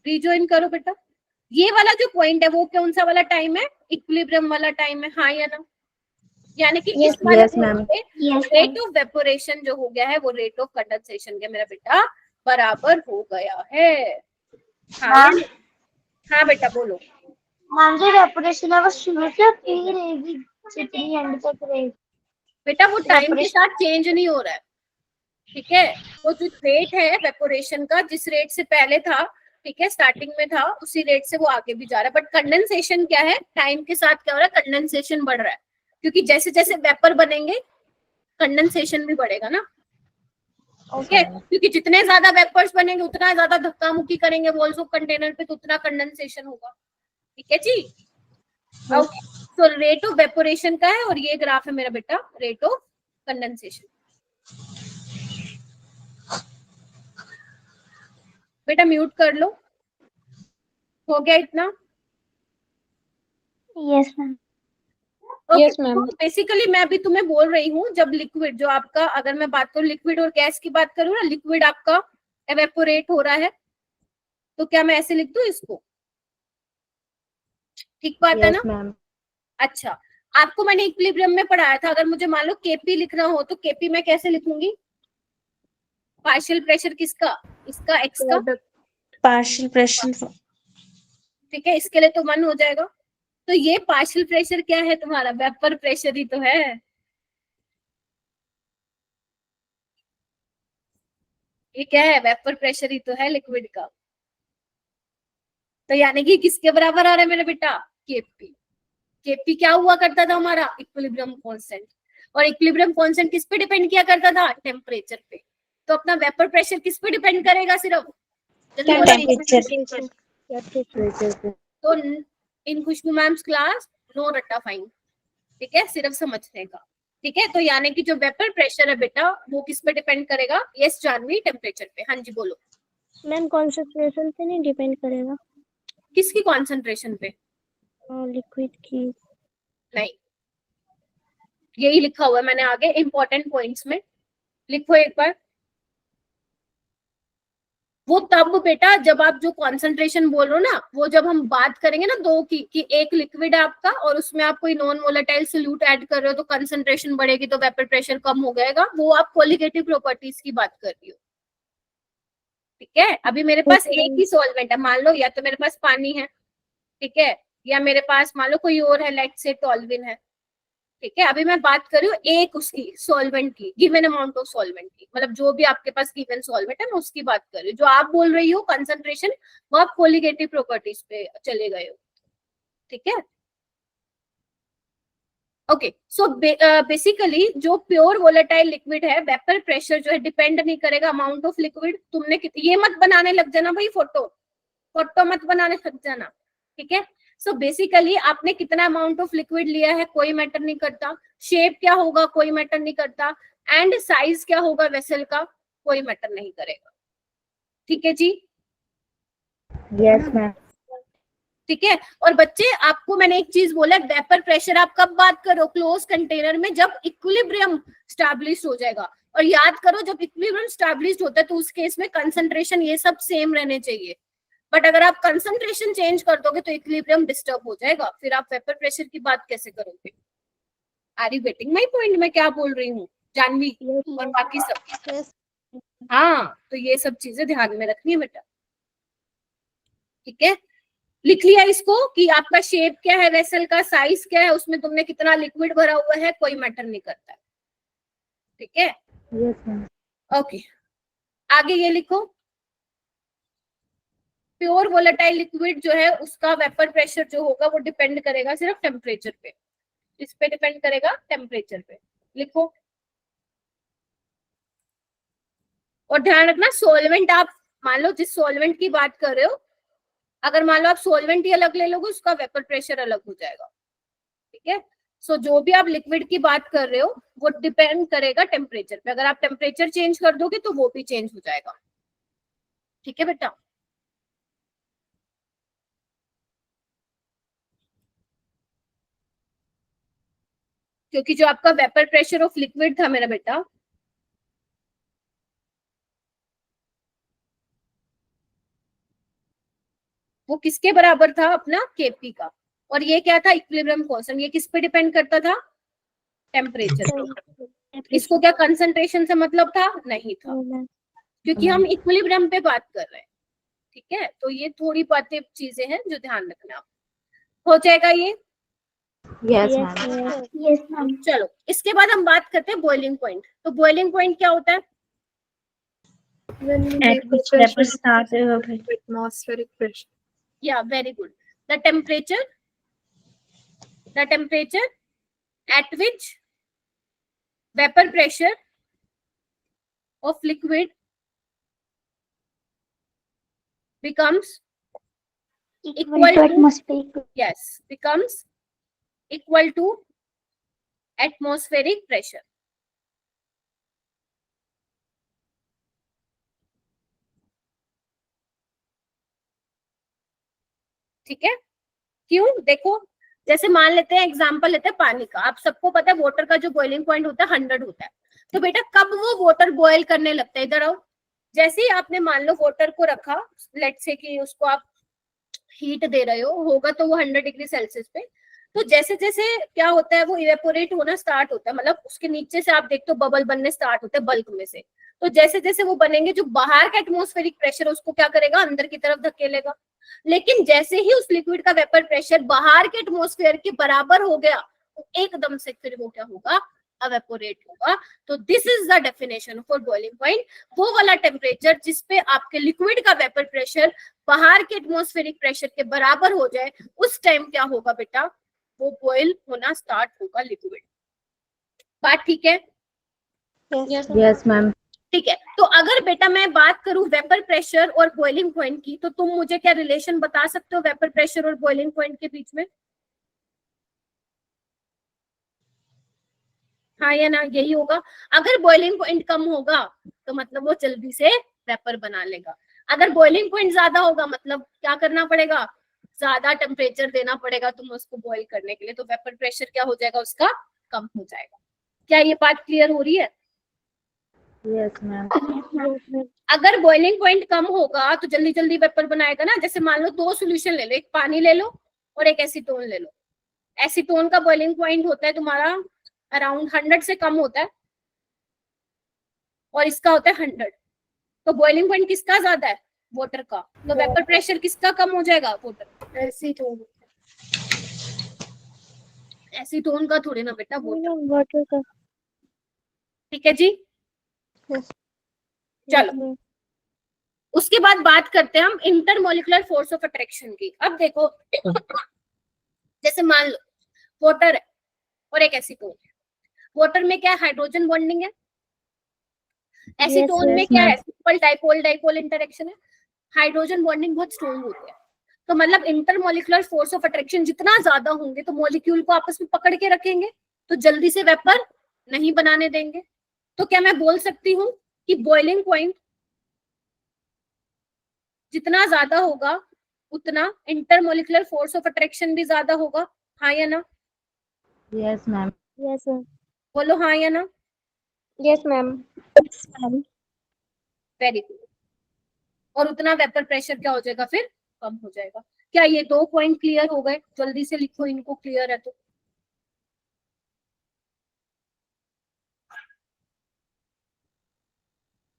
रिजॉइन करो बेटा। ये वाला जो पॉइंट है वो कौन सा वाला टाइम है, इक्विलिब्रियम वाला टाइम है, हाँ या ना? यानी कि इस वाले रेट ऑफ वेपोरेशन जो हो गया है वो रेट ऑफ कंडेंसेशन के मेरा बेटा बराबर हो गया है। हाँ बेटा बोलो। मैम जो वेपोरेशन है वो शुरू से होती रहेगी जितनी एंड तक रहेगी बेटा, वो टाइम के साथ चेंज नहीं हो रहा है। ठीक है, वो जो रेट है वेपोरेशन का, जिस रेट से पहले था, ठीक है, स्टार्टिंग में था, उसी रेट से वो आगे भी जा रहा है। बट कंडेंसेशन क्या है, टाइम के साथ क्या हो रहा है, कंडेंसेशन बढ़ रहा है, क्योंकि जैसे जैसे वेपर बनेंगे कंडेंसेशन भी बढ़ेगा ना। ओके, क्योंकि जितने ज्यादा वेपर्स बनेंगे उतना ज्यादा धक्का मुक्की करेंगे वॉल्स ऑफ कंटेनर पे, तो उतना कंडेंसेशन होगा। ठीक है जी, ओके, तो रेट ऑफ वेपोरेशन का है और ये ग्राफ है मेरा बेटा रेट ऑफ कंडेंसेशन। बेटा म्यूट कर लो, हो गया इतना? Yes ma'am. Yes ma'am basically मैं अभी तुम्हें बोल रही हूँ, जब लिक्विड जो आपका, अगर मैं बात करूँ लिक्विड और गैस की बात करूँ ना, लिक्विड आपका एवेपोरेट हो रहा है, तो क्या मैं ऐसे लिख दूं इसको? ठीक बात है ना? अच्छा, आपको मैंने इक्विलिब्रियम में पढ़ाया था, अगर मुझे मान लो केपी लिखना हो तो केपी मैं कैसे लिखूंगी? पार्शियल प्रेशर किसका, इसका, एक्स का, पार्शियल प्रेशर। ठीक है, इसके लिए तो 1 हो जाएगा। तो ये पार्शियल प्रेशर क्या है तुम्हारा, वेपर प्रेशर ही तो है। ये क्या है, वेपर प्रेशर ही तो है लिक्विड का। तो यानी कि किसके बराबर आ रहा है मेरा बेटा, केपी। केपी क्या हुआ करता था हमारा, इक्विलिब्रियम कांस्टेंट, और इक्विलिब्रियम कांस्टेंट किस पे डिपेंड किया करता था, टेम्परेचर पे। तो अपना वेपर प्रेशर किस पे डिपेंड करेगा, सिर्फ टेम्परेचर। तो इन खुशबू मैम्स क्लास नो रट्टाफाइंग, ठीक है, सिर्फ समझने का। ठीक है, तो यानी कि जो वेपर प्रेशर है बेटा वो किस पे डिपेंड करेगा, यस जानवी, टेम्परेचर पे। हाँ जी बोलो। मैम कॉन्सेंट्रेशन पे नहीं डिपेंड करेगा? किसकी कॉन्सेंट्रेशन पे? लिक्विड की। नहीं, यही लिखा हुआ है मैंने आगे इंपॉर्टेंट पॉइंट्स में, लिखो एक बार। वो तब बेटा जब आप जो कॉन्सेंट्रेशन बोल रहे हो ना, वो जब हम बात करेंगे ना दो की, कि एक लिक्विड है आपका और उसमें आप कोई नॉन वोलेटाइल सोल्यूट ऐड कर रहे हो तो कंसेंट्रेशन बढ़ेगी तो वेपर प्रेशर कम हो जाएगा, वो आप कोलिगेटिव प्रॉपर्टीज की बात कर रही हो। ठीक है, अभी मेरे पास एक ही सॉल्वेंट है, मान लो या तो मेरे पास पानी है, ठीक है, या मेरे पास मान लो कोई और है, लेट्स से टॉल्विन है। ठीक है, अभी मैं बात कर रही हूँ एक उसकी सॉल्वेंट की, गिवन अमाउंट ऑफ सॉल्वेंट की, मतलब जो भी आपके पास गिवन सॉल्वेंट है मैं उसकी बात कर रही हूँ। जो आप बोल रही हो कंसंट्रेशन, वो आप कोलिगेटिव प्रॉपर्टीज पे चले गए हो। ठीक है, ओके। सो बेसिकली जो प्योर वोलेटाइल लिक्विड है, वेपर प्रेशर जो है डिपेंड नहीं करेगा अमाउंट ऑफ लिक्विड। तुमने ये मत बनाने लग जाना भाई, फोटो मत बनाने लग जाना, ठीक है। सो बेसिकली आपने कितना अमाउंट ऑफ लिक्विड लिया है कोई मैटर नहीं करता, शेप क्या होगा कोई मैटर नहीं करता, एंड साइज क्या होगा वेसल का कोई मैटर नहीं करेगा। ठीक है जी, यस मैम। ठीक है। और बच्चे आपको मैंने एक चीज बोला, वेपर प्रेशर आप कब बात करो क्लोज कंटेनर में, जब इक्विलिब्रियम स्टैब्लिश हो जाएगा। और याद करो जब इक्विलिब्रियम स्टैब्लिश होता है तो उस केस में कंसंट्रेशन ये सब सेम रहने चाहिए, बट अगर आप कंसंट्रेशन चेंज कर दोगे तो इक्विलिब्रियम डिस्टर्ब हो जाएगा, फिर आप वेपर प्रेशर की बात कैसे करोगे। Are you getting my point, मैं क्या बोल रही हूँ जानवी और बाकी सब। हाँ, तो ये सब चीजें ध्यान में रखनी है बेटा, ठीक है। लिख लिया इसको कि आपका शेप क्या है वेसल का, साइज क्या है, उसमें तुमने कितना लिक्विड भरा हुआ है, कोई मैटर नहीं करता है, ठीक है। Yes ma'am. ओके, आगे ये लिखो, प्योर वोलेटाइल लिक्विड जो है उसका वेपर प्रेशर जो होगा वो डिपेंड करेगा सिर्फ टेम्परेचर पे, इस पे डिपेंड करेगा टेम्परेचर पे। लिखो, और ध्यान रखना सॉल्वेंट आप मान लो जिस सॉल्वेंट की बात कर रहे हो, अगर मान लो आप सॉल्वेंट ही अलग ले लोगे उसका वेपर प्रेशर अलग हो जाएगा, ठीक है। सो जो भी आप लिक्विड की बात कर रहे हो वो डिपेंड करेगा टेम्परेचर पे, अगर आप टेम्परेचर चेंज कर दोगे तो वो भी चेंज हो जाएगा, ठीक है बेटा। क्योंकि जो आपका वेपर प्रेशर ऑफ लिक्विड था मेरा बेटा, वो किसके बराबर था, अपना केपी का, और ये क्या था इक्विलिब्रियम कांस्टेंट, ये किस पे डिपेंड करता था, टेम्परेचर पे। इसको क्या कंसंट्रेशन से मतलब था, नहीं था, क्योंकि हम इक्विलिब्रियम पे बात कर रहे हैं, ठीक है। तो ये थोड़ी बातें चीजें हैं जो ध्यान रखना, हो जाएगा ये। Yes ma'am. Yes ma'am. चलो इसके बाद हम बात करते हैं बॉइलिंग पॉइंट। तो बॉइलिंग पॉइंट क्या होता है, When At which vapor vapor pressure starts atmospheric pressure. या very good, the temperature at which vapor pressure of liquid becomes Equal to atmospheric. yes becomes equal to atmospheric pressure। ठीक है, क्यों, देखो जैसे मान लेते हैं एग्जांपल लेते हैं पानी का, आप सबको पता है वाटर का जो बॉइलिंग पॉइंट होता है 100 होता है। तो बेटा कब वो वाटर बॉयल करने लगता है, इधर आओ, जैसे ही आपने मान लो वाटर को रखा, लेट्स से कि उसको आप हीट दे रहे हो, होगा तो वो 100 डिग्री सेल्सियस पे, तो जैसे जैसे क्या होता है वो इवेपोरेट होना स्टार्ट होता है, मतलब उसके नीचे से आप देखते हो बबल बनने स्टार्ट होते हैं बल्क में से, तो जैसे जैसे वो बनेंगे जो बाहर का एटमॉस्फेरिक प्रेशर उसको क्या करेगा, अंदर की तरफ धकेलेगा। लेकिन जैसे ही उस लिक्विड का वेपर प्रेशर बाहर के एटमॉस्फेयर के बराबर हो गया, तो एकदम से फिर वो क्या होगा, एवेपोरेट होगा। तो this is the definition for boiling point, वो वाला टेम्परेचर जिसपे आपके लिक्विड का वेपर प्रेशर बाहर के एटमॉस्फेरिक प्रेशर के बराबर हो जाए, उस टाइम क्या होगा बेटा, वो बॉयल होना स्टार्ट होगा लिक्विड। बात ठीक है, यस मैम। ठीक है। तो अगर बेटा मैं बात करूं वेपर प्रेशर और बॉइलिंग पॉइंट की, तो तुम मुझे क्या रिलेशन बता सकते हो वेपर प्रेशर और बॉइलिंग पॉइंट के बीच में, हाँ या ना, यही होगा। अगर बॉइलिंग पॉइंट कम होगा तो मतलब वो जल्दी से वेपर बना लेगा, अगर बॉइलिंग पॉइंट ज्यादा होगा मतलब क्या करना पड़ेगा, ज्यादा टेम्परेचर देना पड़ेगा तुम्हें उसको बॉईल करने के लिए, तो वेपर प्रेशर क्या हो जाएगा उसका, कम हो जाएगा। क्या ये बात क्लियर हो रही है, यस मैम। अगर बॉइलिंग पॉइंट कम होगा तो जल्दी जल्दी वेपर बनाएगा ना। जैसे मान लो दो सोल्यूशन ले लो, एक पानी ले लो और एक एसीटोन ले लो, एसीटोन का बॉइलिंग पॉइंट होता है तुम्हारा अराउंड 100 से कम होता है और इसका होता है 100, तो बॉइलिंग पॉइंट किसका ज्यादा है, वाटर का, तो वेपर प्रेशर किसका कम हो जाएगा, वाटर। एसीटोन। एसीटोन का थोड़ी ना बेटा, वाटर। वाटर का। ठीक है जी, चलो उसके बाद बात करते हैं हम इंटरमोलिकुलर फोर्स ऑफ अट्रैक्शन की। अब देखो जैसे मान लो वाटर है और एक एसीटोन है। वाटर में क्या है, हाइड्रोजन बॉन्डिंग है। एसीटोन में क्या है, सिंपल डाइपोल डाइपोल इंटरेक्शन है। हाइड्रोजन बॉन्डिंग बहुत स्ट्रॉन्ग होती है, तो मतलब इंटरमोलिकुलर फोर्स ऑफ अट्रैक्शन जितना ज्यादा होंगे तो मॉलिक्यूल को आपस में पकड़ के रखेंगे, तो जल्दी से वेपर नहीं बनाने देंगे। तो क्या मैं बोल सकती हूँ कि बॉइलिंग पॉइंट जितना ज्यादा होगा उतना इंटरमोलिकुलर फोर्स ऑफ अट्रैक्शन भी ज्यादा होगा, हाँ या ना? Yes ma'am. Yes ma'am. बोलो हाँ या ना। Yes ma'am. Very good. और उतना वेपर प्रेशर क्या हो जाएगा, फिर कम हो जाएगा। क्या ये 2 पॉइंट क्लियर हो गए? जल्दी से लिखो इनको, क्लियर है तो।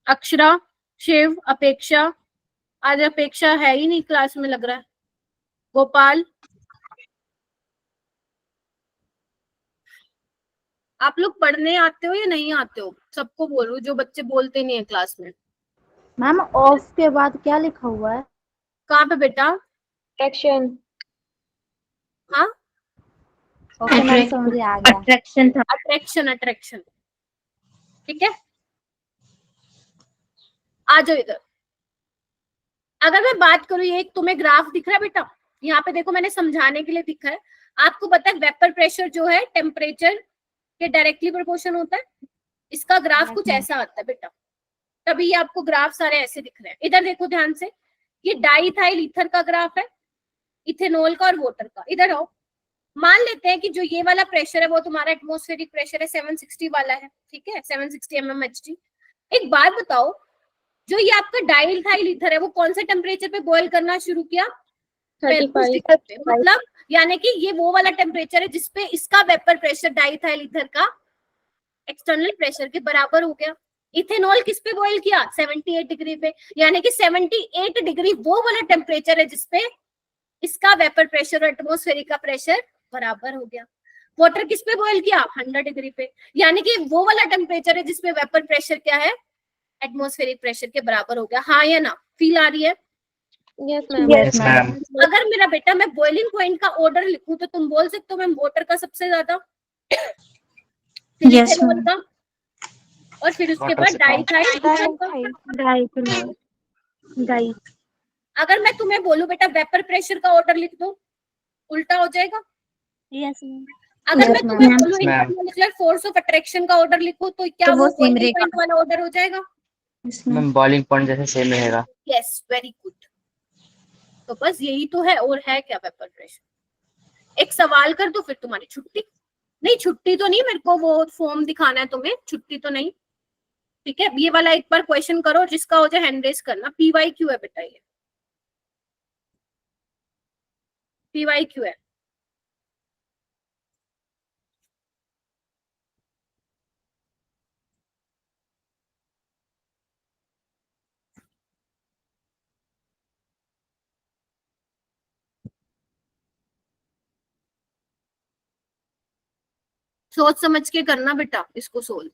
अक्षरा, शिव, अपेक्षा, आज अपेक्षा है ही नहीं क्लास में लग रहा है। गोपाल, आप लोग पढ़ने आते हो या नहीं आते हो? सबको बोलो, जो बच्चे बोलते नहीं है क्लास में। मैम ऑफ के बाद क्या लिखा हुआ है? कहाँ पे बेटा? एक्शन। हाँ, ओके मैम, समझ आ गया। अट्रैक्शन था। Attraction, attraction. ठीक है, आ जाओ इधर। अगर मैं बात करूं, ये एक तुम्हें ग्राफ दिख रहा है बेटा, यहाँ पे देखो मैंने समझाने के लिए दिखा है। आपको पता है वेपर प्रेशर जो है टेम्परेचर के डायरेक्टली प्रोपोर्शन होता है। इसका ग्राफ कुछ ऐसा आता है बेटा, तभी ये आपको ग्राफ सारे ऐसे दिख रहे हैं। इधर देखो ध्यान से, ये डाइथाइल ईथर का ग्राफ है, इथेनॉल का और वाटर का। इधर आओ, मान लेते हैं कि जो ये वाला प्रेशर है वो तुम्हारा एटमॉस्फेरिक प्रेशर है, 760 वाला है, ठीक है, 760 mmHg। एक बात बताओ, जो ये आपका डाइथाइल ईथर है वो कौन से टेम्परेचर पे बॉयल करना शुरू किया? 35 डिग्री पे। मतलब यानी कि ये वो वाला टेम्परेचर है जिसपे इसका वेपर प्रेशर डाइथाइल ईथर का एक्सटर्नल प्रेशर के बराबर हो गया। इथेनॉल किस पे बॉयल किया? 78 डिग्री पे। यानी कि 78 डिग्री वो वाला टेम्परेचर है जिसपे इसका वेपर प्रेशर और एटमॉस्फेरिक का प्रेशर बराबर हो गया। वाटर किस पे बॉयल किया? 100 डिग्री पे। यानी कि वो वाला टेम्परेचर है जिसपे वेपर प्रेशर क्या है? एटमॉस्फेरिक प्रेशर के बराबर हो गया, हाँ या ना? फील आ रही है? Yes ma'am. Yes ma'am. अगर मेरा बेटा मैं बॉइलिंग पॉइंट का ऑर्डर लिखूं तो तुम बोल सकते हो मैम वाटर का सबसे ज्यादा, फिर Yes, इथेनॉल ma'am. का, और फिर उसके Water बाद से कम। डाई। अगर मैं तुम्हें बोलूं बेटा वेपर प्रेशर का ऑर्डर लिख दो, उल्टा हो जाएगा। Yes ma'am. अगर Yes, मैं तुम्हें ma'am. बोलूं Yes, ma'am. Intermolecular force of attraction का ऑर्डर लिखो तो क्या तो वो वो same बॉइलिंग रहेगा। पॉइंट वाला ऑर्डर हो जाएगा? Yes, ma'am. Ma'am boiling point जैसे सेम रहेगा। Yes, very good. तो बस यही तो है, और है क्या वेपर प्रेशर? एक सवाल कर दो फिर तुम्हारी छुट्टी। नहीं छुट्टी तो नहीं, मेरे को वो फॉर्म दिखाना है तुम्हें, छुट्टी तो नहीं। ठीक है, ये वाला एक बार क्वेश्चन करो, जिसका हो जाए हैंड रेज करना। PYQ है बेटा, ये PYQ है। सोच समझ के करना बेटा इसको सोल्व।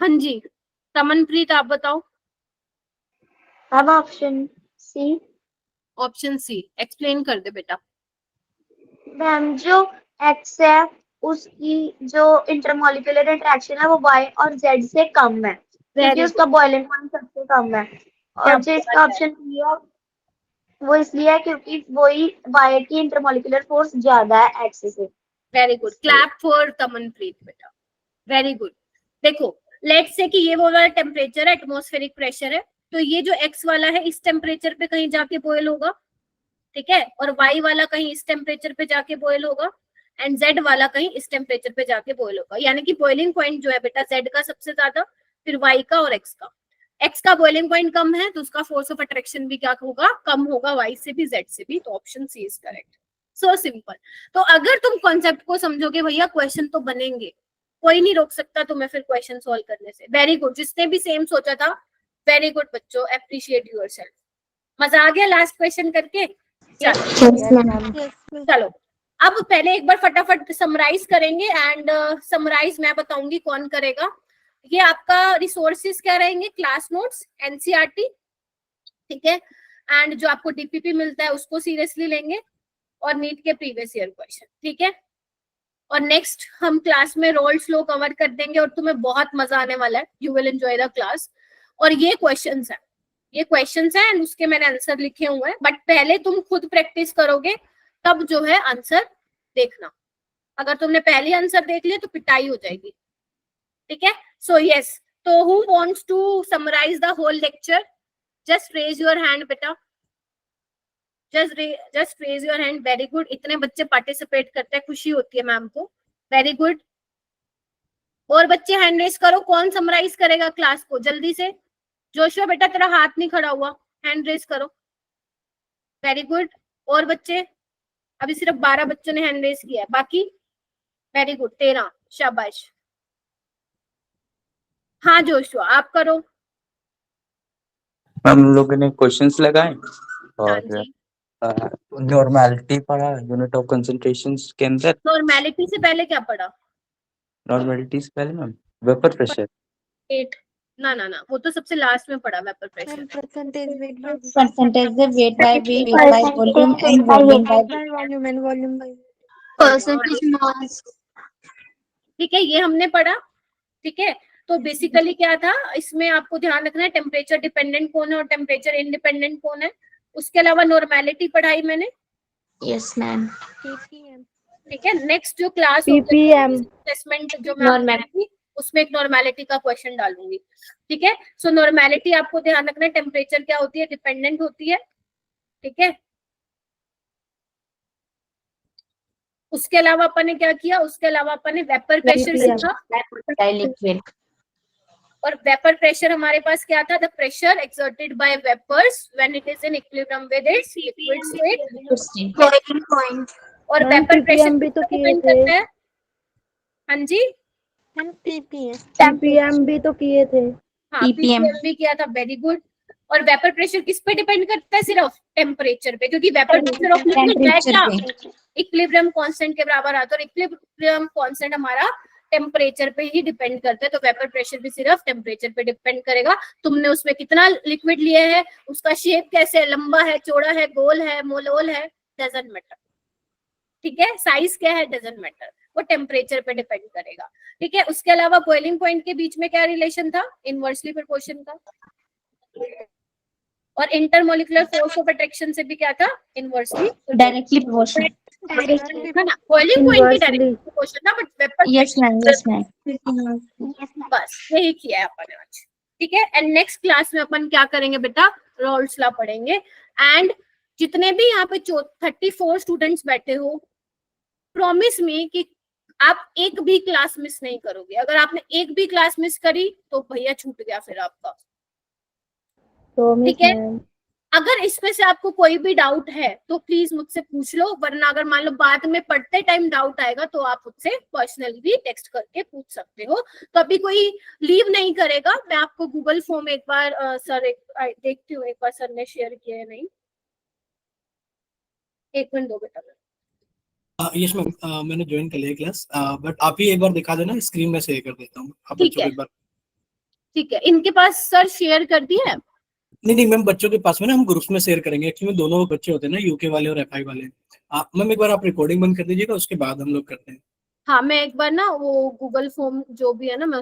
हाँ जी, तमनप्रीत आप बताओ। अब option C. Option C explain कर दे बेटा। मैम जो एक्स है उसकी जो इंटरमोलिकुलर इंटरेक्शन है वो वाई और जेड से कम है, क्योंकि उसका बॉइलिंग पॉइंट सबसे कम है। और जो इसका ऑप्शन बी है वो इसलिए है क्योंकि वही वाई की इंटरमोलिकुलर फोर्स ज्यादा है एक्स से। वेरी गुड, क्लैप फॉर तमनप्रीत बेटा, वेरी गुड। देखो लेट्स से कि ये वो वाला टेम्परेचर है, एटमॉस्फेरिक प्रेशर है, तो ये जो x वाला है इस टेम्परेचर पे कहीं जाके बॉयल होगा, ठीक है, और y वाला कहीं इस टेम्परेचर पे जाके बॉयल होगा, एंड z वाला कहीं इस टेम्परेचर पे जाके बॉयल होगा। यानी कि बॉइलिंग पॉइंट जो है बेटा z का सबसे ज्यादा, फिर y का और x का। x का बॉइलिंग पॉइंट कम है तो उसका फोर्स ऑफ अट्रैक्शन भी क्या होगा, कम होगा, y से भी z से भी। तो option C is correct. So simple. तो अगर तुम कॉन्सेप्ट को समझोगे भैया क्वेश्चन तो बनेंगे, कोई नहीं रोक सकता तुम्हें फिर क्वेश्चन सॉल्व करने से। वेरी गुड, जिसने भी सेम सोचा था वेरी गुड बच्चों, अप्रिशिएट योरसेल्फ। मजा आ गया लास्ट क्वेश्चन करके? चलो अब पहले एक बार फटाफट समराइज करेंगे, एंड समराइज मैं बताऊंगी कौन करेगा। ये आपका रिसोर्सेज क्या रहेंगे, क्लास नोट्स, एनसीईआरटी, ठीक है, एंड जो आपको डीपीपी मिलता है उसको सीरियसली लेंगे, और नीट के प्रीवियस ईयर क्वेश्चन, ठीक है। और नेक्स्ट हम क्लास में रोल स्लो कवर कर देंगे और तुम्हें बहुत मजा आने वाला है, you will enjoy the class. और ये क्वेश्चंस है, ये क्वेश्चंस है एंड उसके मैंने आंसर लिखे हुए हैं, बट पहले तुम खुद प्रैक्टिस करोगे तब जो है आंसर देखना। अगर तुमने पहले आंसर देख लिया तो पिटाई हो जाएगी, ठीक है। सो यस, तो who wants to summarise the whole lecture? Just raise your hand बेटा, just raise your hand. Very good, इतने बच्चे पार्टिसिपेट करते हैं, खुशी होती है मैम को। वेरी गुड, और बच्चे हैंड रेज करो, कौन समराइज करेगा क्लास को जल्दी से? जोशुआ बेटा तेरा हाथ नहीं खड़ा हुआ, हैंड रेज करो। वेरी गुड, और बच्चे? अभी सिर्फ 12 बच्चों ने हैंड रेज किया है, बाकी? वेरी गुड, 13, शाबाश। हाँ जोशुआ आप करो। हम लोगों ने क्वेश्चंस लगाए हाँ और जी, नॉर्मैलिटी पढ़ा, यूनिट ऑफ कंसंट्रेशन के अंदर। नॉर्मेलिटी से पहले क्या पढ़ा? नॉर्मैलिटी से पहले मैम वेपर प्रेशर। 8, ना ना ना, वो तो सबसे लास्ट में पढ़ा, vapour pressure. Percentage wait weight by volume and volume by volume and volume by percentage mass। ठीक है, ये हमने पढ़ा, ठीक है। तो बेसिकली क्या था इसमें आपको ध्यान रखना है, टेम्परेचर डिपेंडेंट कौन है और टेम्परेचर इंडिपेंडेंट कौन है। उसके अलावा नॉर्मेलिटी पढ़ाई मैंने, Yes ma'am। ठीक है। नेक्स्ट जो क्लास PPM असेसमेंट जो मैं आपको उसमें एक नॉर्मेलिटी का क्वेश्चन डालूंगी, ठीक है। सो नॉर्मेलिटी आपको ध्यान रखना है, टेम्परेचर क्या होती है, डिपेंडेंट होती है, ठीक है। उसके अलावा अपन ने क्या किया, उसके अलावा अपन ने वेपर प्रेशर सीखा, लिक्विड। और वेपर प्रेशर हमारे पास क्या था, the pressure exerted by vapours when it is in equilibrium with its liquid state. और वेपर प्रेशर भी तो किए डिपेंड थे। करता है। हाँ जी, PPM भी तो किए थे। हाँ PPM PPM भी किया था, वेरी गुड। और वेपर प्रेशर किस पे डिपेंड करता है, सिर्फ टेम्परेचर पे, क्योंकि वेपर प्रेशर ऑफ लिक्विड है क्या, इक्विलिब्रियम कांस्टेंट के बराबर आता है, और इक्विलिब्रियम कांस्टेंट हमारा टेम्परेचर पे ही डिपेंड करता है। तो वेपर प्रेशर भी सिर्फ टेम्परेचर पे डिपेंड करेगा। तुमने उसमें कितना लिक्विड लिया है, उसका शेप कैसे है, लंबा है, चौड़ा है, गोल है, मोलोल है, डजंट मैटर, ठीक है। साइज क्या है, डजंट मैटर, वो टेम्परेचर पे डिपेंड करेगा, ठीक है। उसके अलावा बॉइलिंग पॉइंट के बीच में क्या रिलेशन था, इनवर्सली प्रोपोर्शन का, और इंटरमोलिकुलर फोर्स ऑफ अट्रैक्शन से भी क्या था, इनवर्सली डायरेक्टली प्रोपोर्शनल। है ना, बॉइलिंग पॉइंट की डायरेक्टली प्रोपोर्शन था, but vapour yes ma'am, yes ma'am. बस यही किया है अपन ने आज, ठीक है। एंड नेक्स्ट क्लास में अपन क्या करेंगे बेटा, रोल्स लॉ पढ़ेंगे। एंड जितने भी यहाँ पे 34 स्टूडेंट्स बैठे हो, प्रॉमिस मी कि आप एक भी क्लास मिस नहीं करोगे। अगर आपने एक भी क्लास मिस करी तो भैया छूट गया फिर आपका, ठीक है। अगर इसमें से आपको कोई भी डाउट है तो प्लीज मुझसे पूछ लो, वरना अगर मान लो बाद में पढ़ते टाइम डाउट आएगा तो आप मुझसे पर्सनली भी टेक्स्ट करके पूछ सकते हो। तो अभी कोई लीव नहीं करेगा। मैं आपको गूगल फॉर्म एक बार सर देखती हूँ एक बार सर ने शेयर किया है नहीं, एक मिनट दो बेटा। यस मैम, मैंने ज्वाइन कर लिया क्लास, बट आप ही एक बार दिखा देना, स्क्रीन में शेयर कर देता हूँ। आप ठीक बच्चों है, को एक बार, ठीक है। इनके पास सर शेयर कर दिया है? नहीं मैम, बच्चों के पास में ना हम ग्रुप्स में शेयर करेंगे। एक्चुअली में दोनों बच्चे होते हैं ना, यूके वाले और एफआई वाले। मैम एक बार आप रिकॉर्डिंग बंद कर दीजिएगा, उसके बाद हम लोग करते हैं। हाँ, मैं एक बार ना वो गूगल फॉर्म जो भी है ना मैं